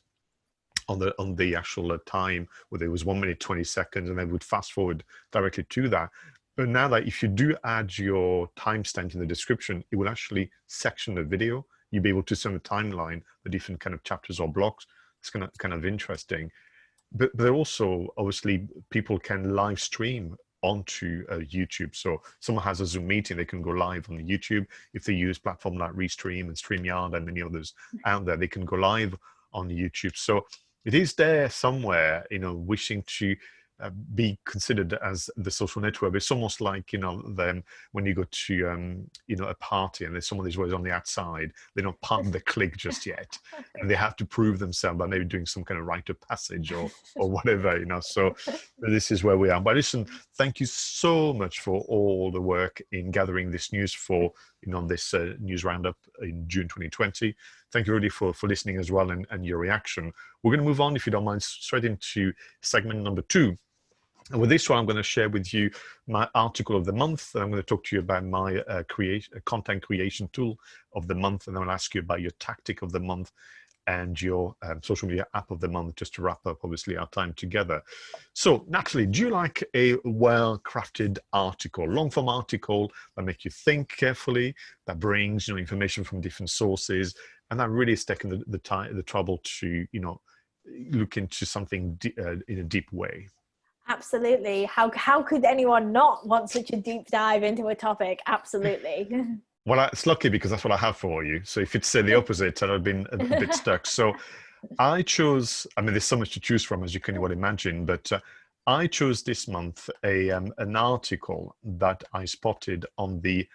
on the actual time, whether it was 1 minute 20 seconds, and they would fast forward directly to that. But now that if you do add your timestamp in the description, it will actually section the video. You'll be able to see on the timeline the different kind of chapters or blocks. It's kind of interesting. But also, obviously, people can live stream onto YouTube. So someone has a Zoom meeting, they can go live on YouTube. If they use platform like Restream and StreamYard and many others out there, they can go live on YouTube. So it is there somewhere, you know, wishing to be considered as the social network. It's almost like, them when you go to, a party and there's someone who's always on the outside, they're not part of the clique just yet. And they have to prove themselves by maybe doing some kind of rite of passage or whatever, So this is where we are. But listen, thank you so much for all the work in gathering this news for, this news roundup in June 2020. Thank you really for listening as well and your reaction. We're going to move on, if you don't mind, straight into segment number 2. And with this one, I'm going to share with you my article of the month. And I'm going to talk to you about my content creation tool of the month. And then I'll ask you about your tactic of the month and your social media app of the month, just to wrap up, obviously, our time together. So, Natalie, do you like a well-crafted article, long-form article that make you think carefully, that brings information from different sources, and that really is taking the trouble to look into something in a deep way? Absolutely. How could anyone not want such a deep dive into a topic? Absolutely. Well, it's lucky because that's what I have for you. So if it's the opposite, I'd have been a bit stuck. So I chose, there's so much to choose from, as you can well imagine, but I chose this month an article that I spotted on the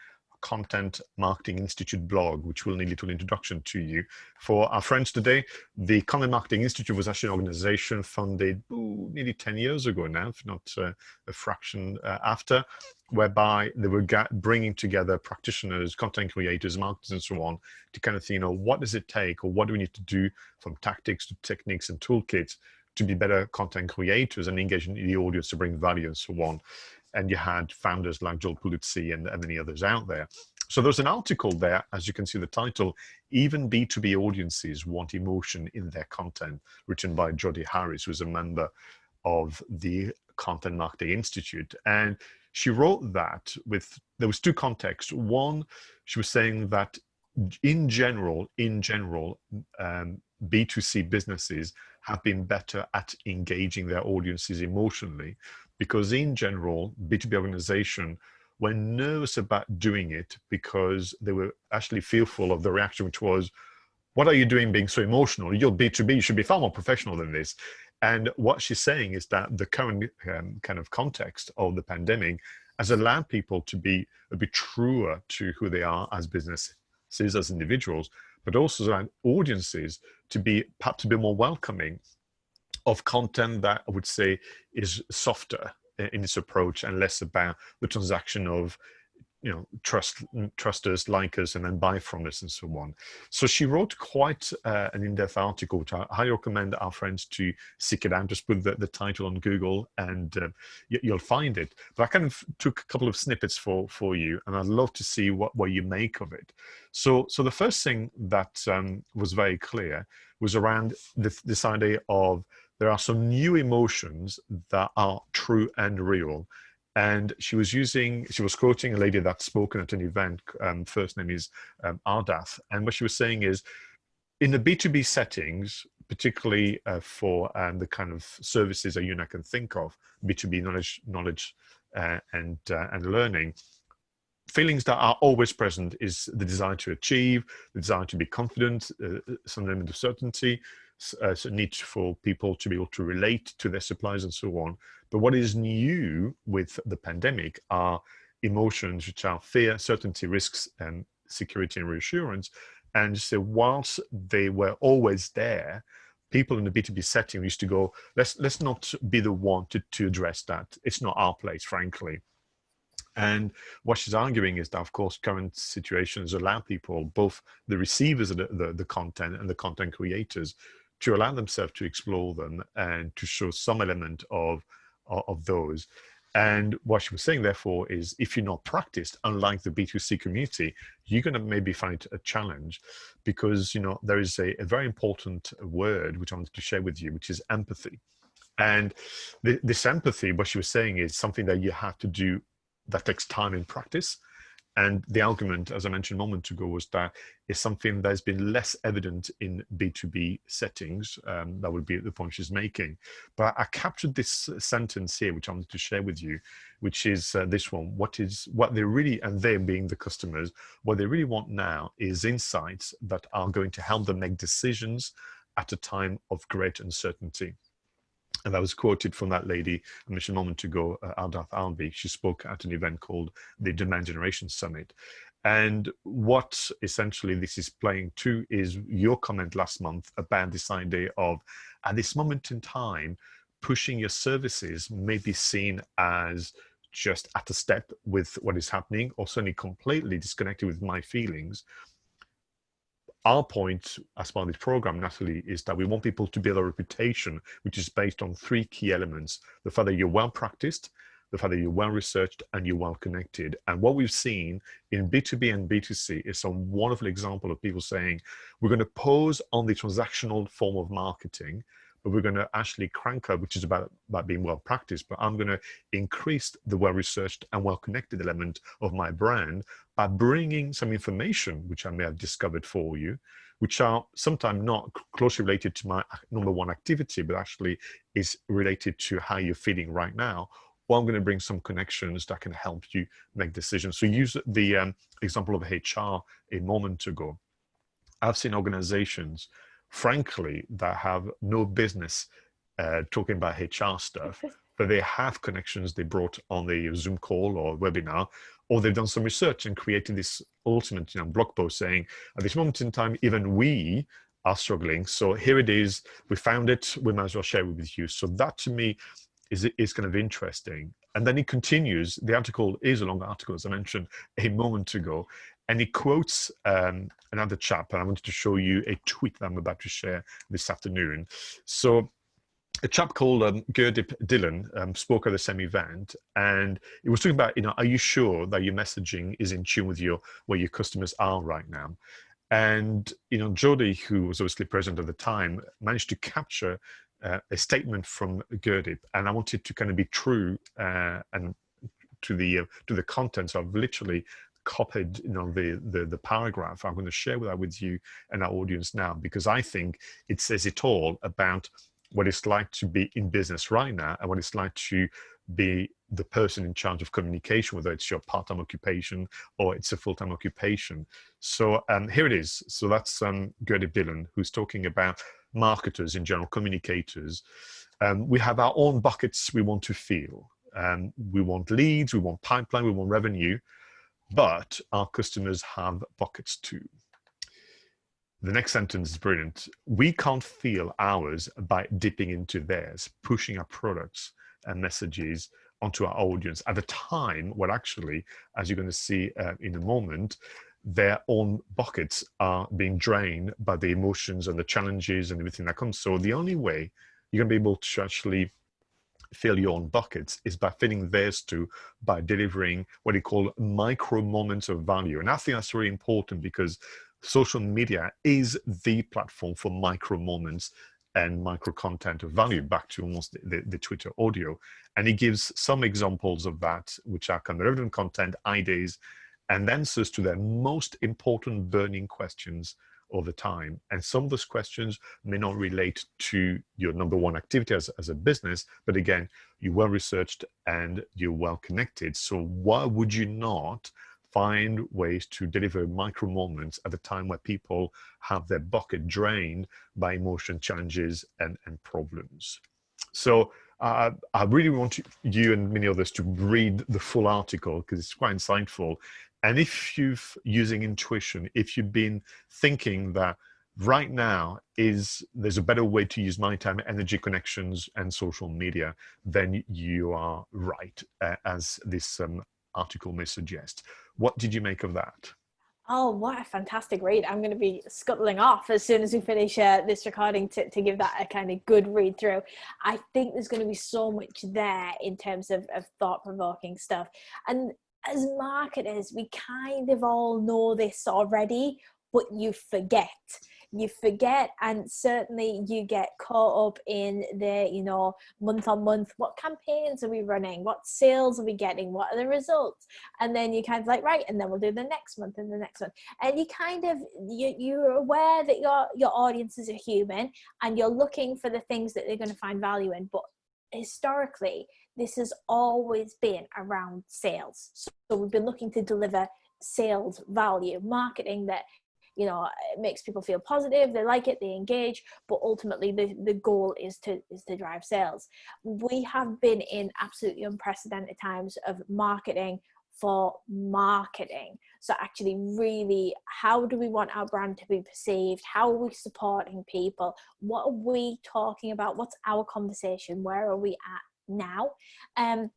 Content Marketing Institute blog, which will need a little introduction to you. For our friends today, the Content Marketing Institute was actually an organization founded nearly 10 years ago now, if not a fraction after, whereby they were bringing together practitioners, content creators, marketers, and so on, to kind of think, what does it take, or what do we need to do, from tactics to techniques and toolkits, to be better content creators and engaging the audience to bring value and so on. And you had founders like Joel Pulizzi and many others out there. So there's an article there, as you can see the title, Even B2B Audiences Want Emotion in Their Content, written by Jodie Harris, who's a member of the Content Marketing Institute. And she wrote that there was 2 contexts. One, she was saying that in general, B2C businesses have been better at engaging their audiences emotionally, because in general, B2B organizations were nervous about doing it because they were actually fearful of the reaction, which was, what are you doing being so emotional? You're B2B, you should be far more professional than this. And what she's saying is that the current kind of context of the pandemic has allowed people to be a bit truer to who they are as businesses, as individuals, but also allowed audiences to be perhaps a bit more welcoming of content that I would say is softer in its approach and less about the transaction of, trust us, like us, and then buy from us and so on. So she wrote quite an in-depth article, which I highly recommend our friends to seek it out. Just put the title on Google and you'll find it. But I kind of took a couple of snippets for you, and I'd love to see what you make of it. So the first thing that was very clear was around this idea of there are some new emotions that are true and real. And she was quoting a lady that spoken at an event. First name is Ardath. And what she was saying is, in the B2B settings, particularly for the kind of services that you and I can think of, B2B knowledge and learning, feelings that are always present is the desire to achieve, the desire to be confident, some element of certainty, so need for people to be able to relate to their suppliers and so on. But what is new with the pandemic are emotions which are fear, certainty, risks, and security and reassurance. And so whilst they were always there, people in the B2B setting used to go, let's not be the one to address that. It's not our place, frankly. And what she's arguing is that, of course, current situations allow people, both the receivers of the content and the content creators, to allow themselves to explore them and to show some element of those. And what she was saying, therefore, is if you're not practiced, unlike the B2C community, you're going to maybe find a challenge, because, there is a very important word which I wanted to share with you, which is empathy. And this empathy, what she was saying, is something that you have to do that takes time in practice. And the argument, as I mentioned a moment ago, was that it's something that has been less evident in B2B settings. That would be the point she's making. But I captured this sentence here, which I wanted to share with you, which is this one. What they really, and they being the customers, what they really want now is insights that are going to help them make decisions at a time of great uncertainty. And that was quoted from that lady I mentioned a moment ago, Aldath Albi. She spoke at an event called the Demand Generation Summit. And what essentially this is playing to is your comment last month about this idea of, at this moment in time, pushing your services may be seen as just at a step with what is happening, or certainly completely disconnected with my feelings. Our point as part of this program, Natalie, is that we want people to build a reputation which is based on three key elements: the fact that you're well practiced, the fact that you're well researched, and you're well connected. And what we've seen in B2B and B2C is some wonderful example of people saying, we're going to pause on the transactional form of marketing, but we're going to actually crank up, which is about being well practiced, but I'm going to increase the well-researched and well-connected element of my brand by bringing some information, which I may have discovered for you, which are sometimes not closely related to my number one activity, but actually is related to how you're feeling right now. Or I'm going to bring some connections that can help you make decisions. So use the example of HR a moment ago. I've seen organizations, frankly, that have no business talking about HR stuff, but they have connections they brought on the Zoom call or webinar, or they've done some research and created this ultimate blog post saying, at this moment in time, even we are struggling. So here it is. We found it. We might as well share it with you. So that to me is kind of interesting. And then it continues. The article is a long article, as I mentioned a moment ago. And he quotes another chap, and I wanted to show you a tweet that I'm about to share this afternoon. So a chap called Gurdip Dillon spoke at the same event, and he was talking about, are you sure that your messaging is in tune with where your customers are right now? And, Jody, who was obviously present at the time, managed to capture a statement from Gurdip, and I wanted to kind of be true and to the content. So I've literally copied the paragraph. I'm going to share that with you and our audience now, because I think it says it all about what it's like to be in business right now and what it's like to be the person in charge of communication, whether it's your part-time occupation or it's a full-time occupation. So here it is. So that's Gurdip Dillon, who's talking about marketers in general, communicators. We have our own buckets we want to fill. We want leads, we want pipeline, we want revenue, but our customers have buckets too. The next sentence is brilliant. We can't feel ours by dipping into theirs, pushing our products and messages onto our audience at a time when actually, as you're going to see in a moment, their own buckets are being drained by the emotions and the challenges and everything that comes. So the only way you're going to be able to actually fill your own buckets is by filling theirs too, by delivering what they call micro moments of value. And I think that's really important, because social media is the platform for micro moments and micro content of value, back to almost the Twitter audio. And he gives some examples of that, which are kind of relevant content, ideas, and answers to their most important burning questions all the time. And some of those questions may not relate to your number one activity as a business, but again, you're well researched and you're well connected. So why would you not find ways to deliver micro moments at a time where people have their bucket drained by emotion, challenges, and problems? So I really want you and many others to read the full article, because it's quite insightful. And if you've using intuition, if you've been thinking that right now there's a better way to use my time, energy, connections, and social media, then you are right, as this article may suggest. What did you make of that? Oh, what a fantastic read. I'm going to be scuttling off as soon as we finish this recording to give that a kind of good read through. I think there's going to be so much there in terms of thought-provoking stuff. And as marketers, we kind of all know this already, but you forget. And certainly you get caught up in the month on month, what campaigns are we running, what sales are we getting, what are the results, and then you kind of like, right, and then we'll do the next month and the next one, and you kind of you're aware that your audience is a human and you're looking for the things that they're going to find value in. But historically, this has always been around sales, so we've been looking to deliver sales value, marketing that you know, it makes people feel positive, they like it, they engage, but ultimately the goal is to drive sales. We have been in absolutely unprecedented times of marketing for marketing. So actually really, how do we want our brand to be perceived? How are we supporting people? What are we talking about? What's our conversation? Where are we at now? And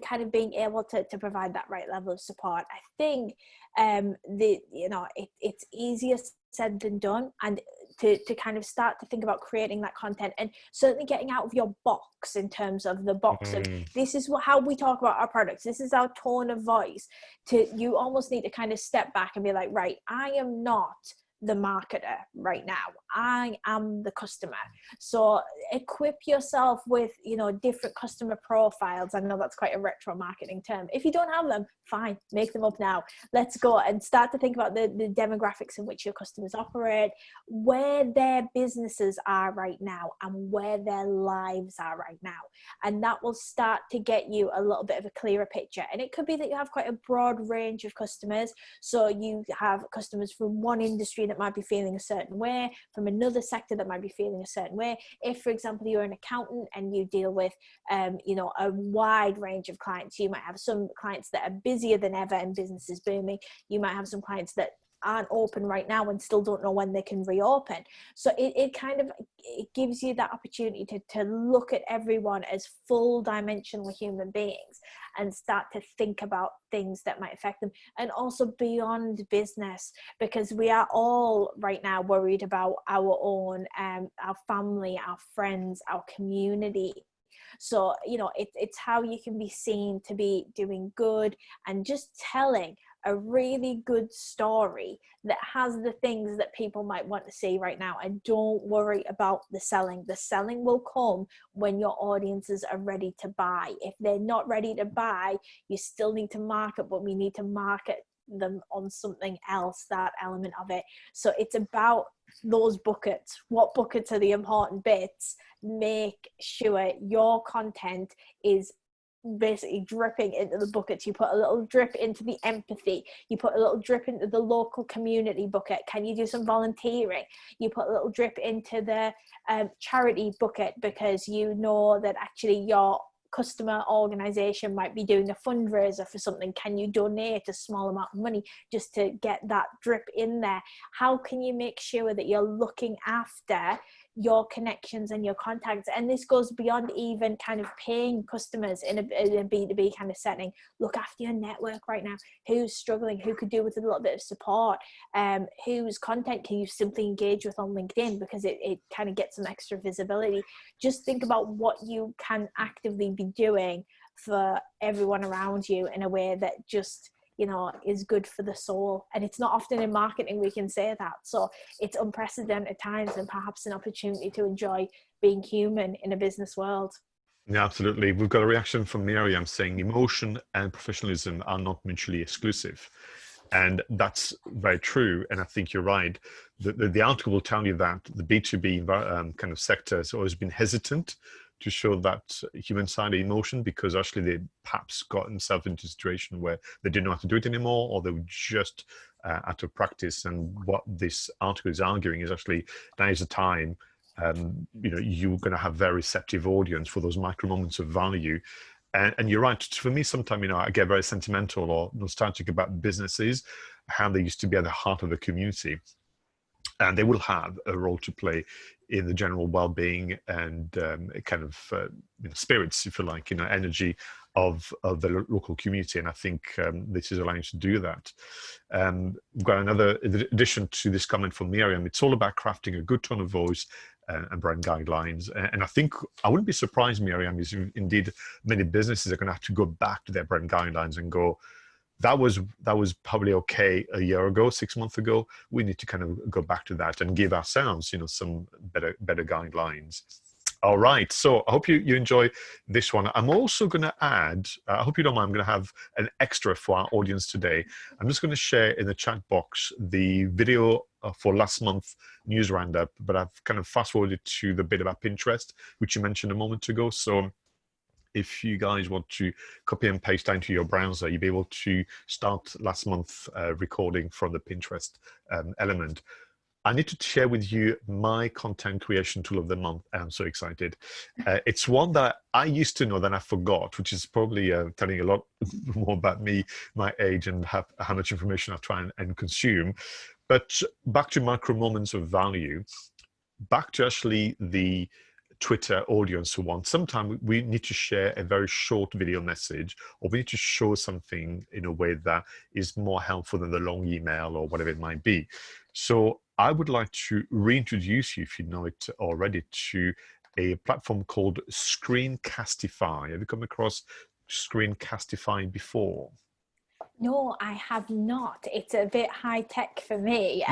kind of being able to provide that right level of support. I think it's easier said than done, and to kind of start to think about creating that content, and certainly getting out of your box in terms of the box of this is how we talk about our products, this is our tone of voice. You almost need to kind of step back and be like, right, I am not the marketer right now, I am the customer. So equip yourself with, you know, different customer profiles. I know that's quite a retro marketing term. If you don't have them, fine, make them up now. Let's go and start to think about the demographics in which your customers operate, where their businesses are right now and where their lives are right now. And that will start to get you a little bit of a clearer picture. And it could be that you have quite a broad range of customers. So you have customers from one industry that might be feeling a certain way, from another sector that might be feeling a certain way. If, for example, you're an accountant and you deal with, you know, a wide range of clients, you might have some clients that are busier than ever and business is booming. You might have some clients that aren't open right now and still don't know when they can reopen. So it gives you that opportunity to look at everyone as full dimensional human beings and start to think about things that might affect them, and also beyond business, because we are all right now worried about our own our family, our friends, our community. So, you know, it's how you can be seen to be doing good and just telling a really good story that has the things that people might want to see right now. And don't worry about the selling. The selling will come when your audiences are ready to buy. If they're not ready to buy, you still need to market, but we need to market them on something else, that element of it. So it's about those buckets. What buckets are the important bits? Make sure your content is basically dripping into the buckets. You put a little drip into the empathy, you put a little drip into the local community bucket. Can you do some volunteering? You put a little drip into the charity bucket, because you know that actually your customer organization might be doing a fundraiser for something. Can you donate a small amount of money just to get that drip in there? How can you make sure that you're looking after your connections and your contacts? And this goes beyond even kind of paying customers in a B2B kind of setting. Look after your network right now. Who's struggling? Who could do with a little bit of support? Whose content can you simply engage with on LinkedIn, because it kind of gets some extra visibility. Just think about what you can actively be doing for everyone around you in a way that just, you know, is good for the soul. And it's not often in marketing we can say that. So it's unprecedented times, and perhaps an opportunity to enjoy being human in a business world. Yeah, absolutely. We've got a reaction from Miriam saying emotion and professionalism are not mutually exclusive. And that's very true. And I think you're right. The article will tell you that the B2B kind of sector has always been hesitant to show that human side of emotion, because actually they perhaps got themselves into a situation where they didn't know how to do it anymore, or they were just out of practice. And what this article is arguing is actually now is the time. You know, you're going to have very receptive audience for those micro moments of value. And you're right. For me, sometimes, you know, I get very sentimental or nostalgic about businesses, how they used to be at the heart of the community. And they will have a role to play in the general well-being and kind of you know, spirits, if you like, you know, energy of the local community. And I think this is allowing you to do that. We've got another addition to this comment from Miriam. It's all about crafting a good tone of voice and brand guidelines. And I think I wouldn't be surprised, Miriam, is indeed many businesses are going to have to go back to their brand guidelines and go, that was probably okay a year ago, 6 months ago. We need to kind of go back to that and give ourselves, you know, some better guidelines. All right, so I hope you enjoy this one. I'm also going to add, I hope you don't mind, I'm going to have an extra for our audience today. I'm just going to share in the chat box the video for last month news roundup, but I've kind of fast forwarded to the bit about Pinterest, which you mentioned a moment ago. So if you guys want to copy and paste into your browser, you'll be able to start last month recording from the Pinterest element. I need to share with you my content creation tool of the month. I'm so excited. It's one that I used to know, then I forgot, which is probably telling a lot more about me, my age, and how much information I try and consume. But back to micro moments of value, back to actually the Twitter audience who want. Sometimes we need to share a very short video message, or we need to show something in a way that is more helpful than the long email or whatever it might be. So I would like to reintroduce you, if you know it already, to a platform called Screencastify. Have you come across Screencastify before? No, I have not. It's a bit high tech for me.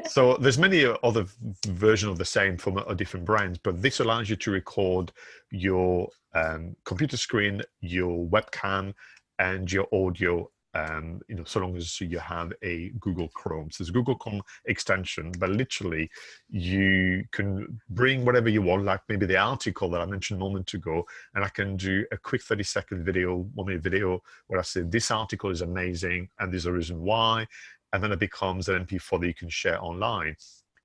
So there's many other versions of the same from different brands, but this allows you to record your computer screen, your webcam, and your audio. So long as you have a Google Chrome. So there's a Google Chrome extension, but literally you can bring whatever you want, like maybe the article that I mentioned a moment ago, and I can do a quick 30-second video, 1-minute video, where I say, this article is amazing, and there's a reason why, and then it becomes an MP4 that you can share online.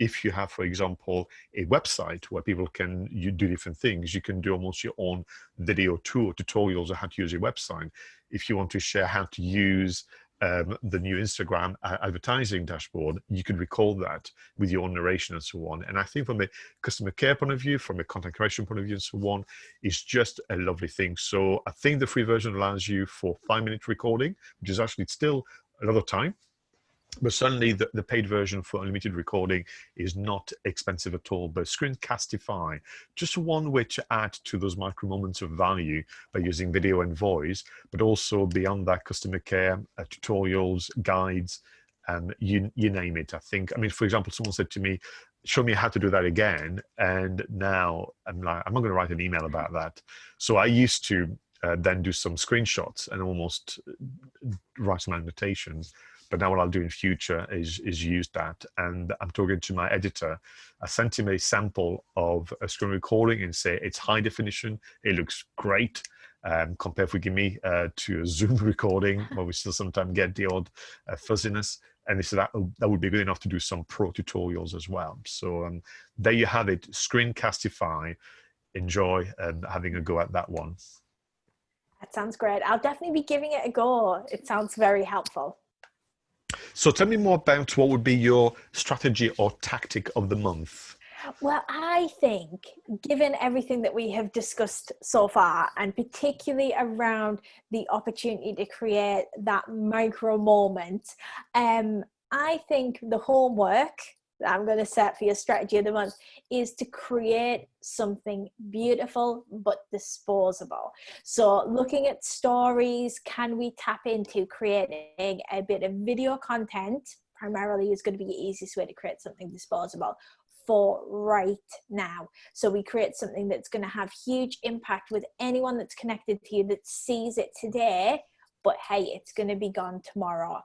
If you have, for example, a website where people can do different things, you can do almost your own video tour tutorials on how to use your website. If you want to share how to use the new Instagram advertising dashboard, you could record that with your own narration and so on. And I think from a customer care point of view, from a content creation point of view and so on, it's just a lovely thing. So I think the free version allows you for 5-minute recording, which is actually still a lot of time. But certainly the paid version for unlimited recording is not expensive at all. But Screencastify, just one way to add to those micro moments of value by using video and voice, but also beyond that, customer care, tutorials, guides, you name it. I mean, for example, someone said to me, show me how to do that again. And now I'm like, I'm not going to write an email about that. So I used to then do some screenshots and almost write some annotations. But now what I'll do in future is use that. And I'm talking to my editor. I sent him a sample of a screen recording and say it's high definition. It looks great compared, forgive me, to a Zoom recording where we still sometimes get the odd fuzziness. And they said that would be good enough to do some pro tutorials as well. So there you have it, Screencastify. Enjoy having a go at that one. That sounds great. I'll definitely be giving it a go. It sounds very helpful. So tell me more about what would be your strategy or tactic of the month. Well, I think given everything that we have discussed so far, and particularly around the opportunity to create that micro moment, I think the homework that I'm going to set for your strategy of the month is to create something beautiful but disposable. So looking at stories, can we tap into creating a bit of video content? Primarily is going to be the easiest way to create something disposable for right now. So we create something that's going to have huge impact with anyone that's connected to you that sees it today, but hey, it's going to be gone tomorrow.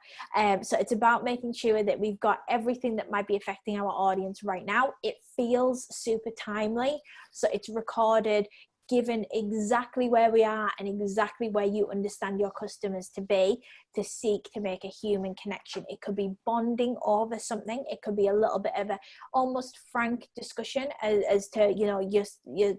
So it's about making sure that we've got everything that might be affecting our audience right now. It feels super timely. So it's recorded, given exactly where we are and exactly where you understand your customers to be, to seek to make a human connection. It could be bonding over something. It could be a little bit of a almost frank discussion as to, you know,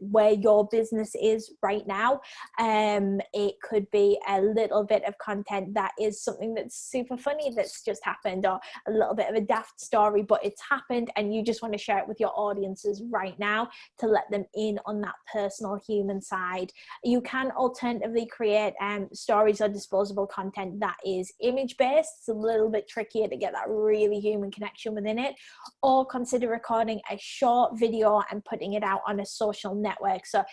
where your business is right now. It could be a little bit of content that is something that's super funny that's just happened, or a little bit of a daft story, but it's happened and you just want to share it with your audiences right now to let them in on that personal human side. You can alternatively create stories or disposable content that is image based. It's a little bit trickier to get that really human connection within it, or consider recording a short video and putting it out on a social network. So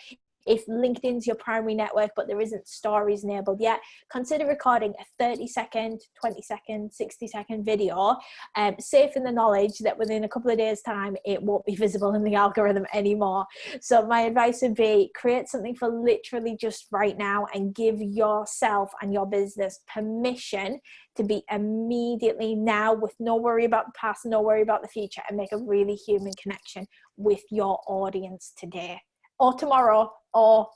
if LinkedIn's your primary network, but there isn't stories enabled yet, consider recording a 30-second, 20-second, 60-second video, safe in the knowledge that within a couple of days' time, it won't be visible in the algorithm anymore. So my advice would be create something for literally just right now and give yourself and your business permission to be immediately now, with no worry about the past, no worry about the future, and make a really human connection with your audience today, or tomorrow, or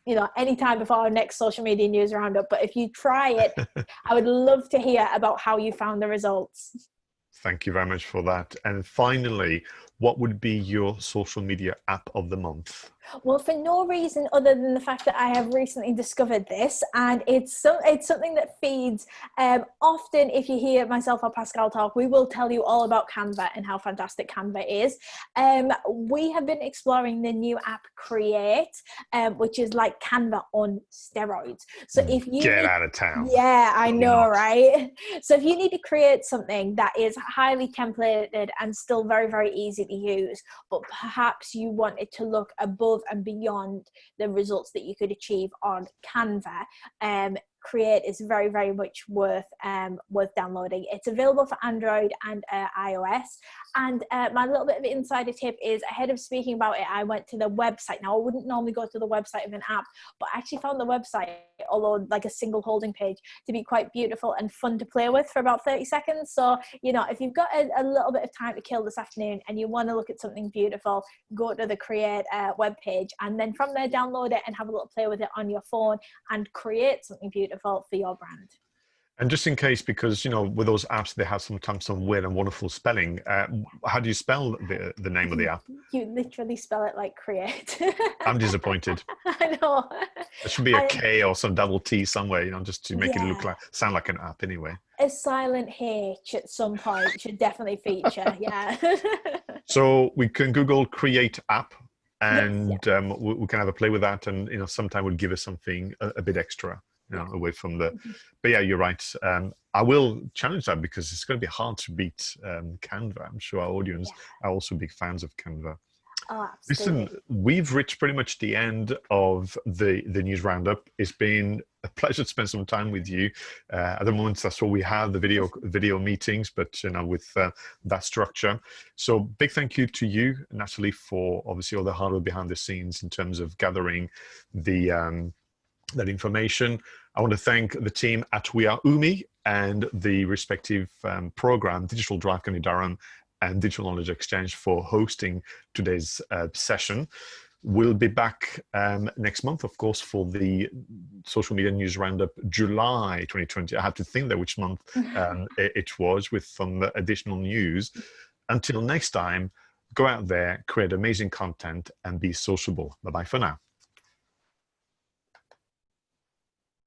you know, anytime before our next social media news roundup. But if you try it, I would love to hear about how you found the results. Thank you very much for that. And finally, what would be your social media app of the month? Well, for no reason other than the fact that I have recently discovered this, and it's something that feeds. Often, if you hear myself or Pascal talk, we will tell you all about Canva and how fantastic Canva is. We have been exploring the new app Create, which is like Canva on steroids. So if you get out of town, yeah, I know, right? So if you need to create something that is highly templated and still very, very easy to use, but perhaps you want it to look above and beyond the results that you could achieve on Canva, Create is very, very much worth downloading. It's available for Android and iOS. And my little bit of insider tip is, ahead of speaking about it, I went to the website. Now, I wouldn't normally go to the website of an app, but I actually found the website, although like a single holding page, to be quite beautiful and fun to play with for about 30 seconds. So, you know, if you've got a little bit of time to kill this afternoon and you want to look at something beautiful, go to the Create webpage, and then from there download it and have a little play with it on your phone and create something beautiful for your brand. And just in case, because, you know, with those apps, they have sometimes some weird and wonderful spelling. How do you spell the name of the app? You literally spell it like create. I'm disappointed. I know. There should be a K or some double T somewhere, you know, just to make it look like, sound like an app anyway. A silent H at some point should definitely feature, yeah. So we can Google Create app, and we can have a play with that, and, you know, sometime would give us something a bit extra. You know, away from the, but yeah, you're right. I will challenge that, because it's going to be hard to beat Canva. I'm sure our audience are also big fans of Canva. Oh, absolutely. Listen, we've reached pretty much the end of the news roundup. It's been a pleasure to spend some time with you. At the moment, that's what we have, the video meetings, but, you know, with that structure. So big thank you to you, Natalie, for obviously all the hard work behind the scenes in terms of gathering the that information. I want to thank the team at We Are UMI and the respective program, Digital Drive County Durham and Digital Knowledge Exchange, for hosting today's session. We'll be back next month, of course, for the Social Media News Roundup July 2020. I had to think that which month it was, with some additional news. Until next time, go out there, create amazing content, and be sociable. Bye-bye for now.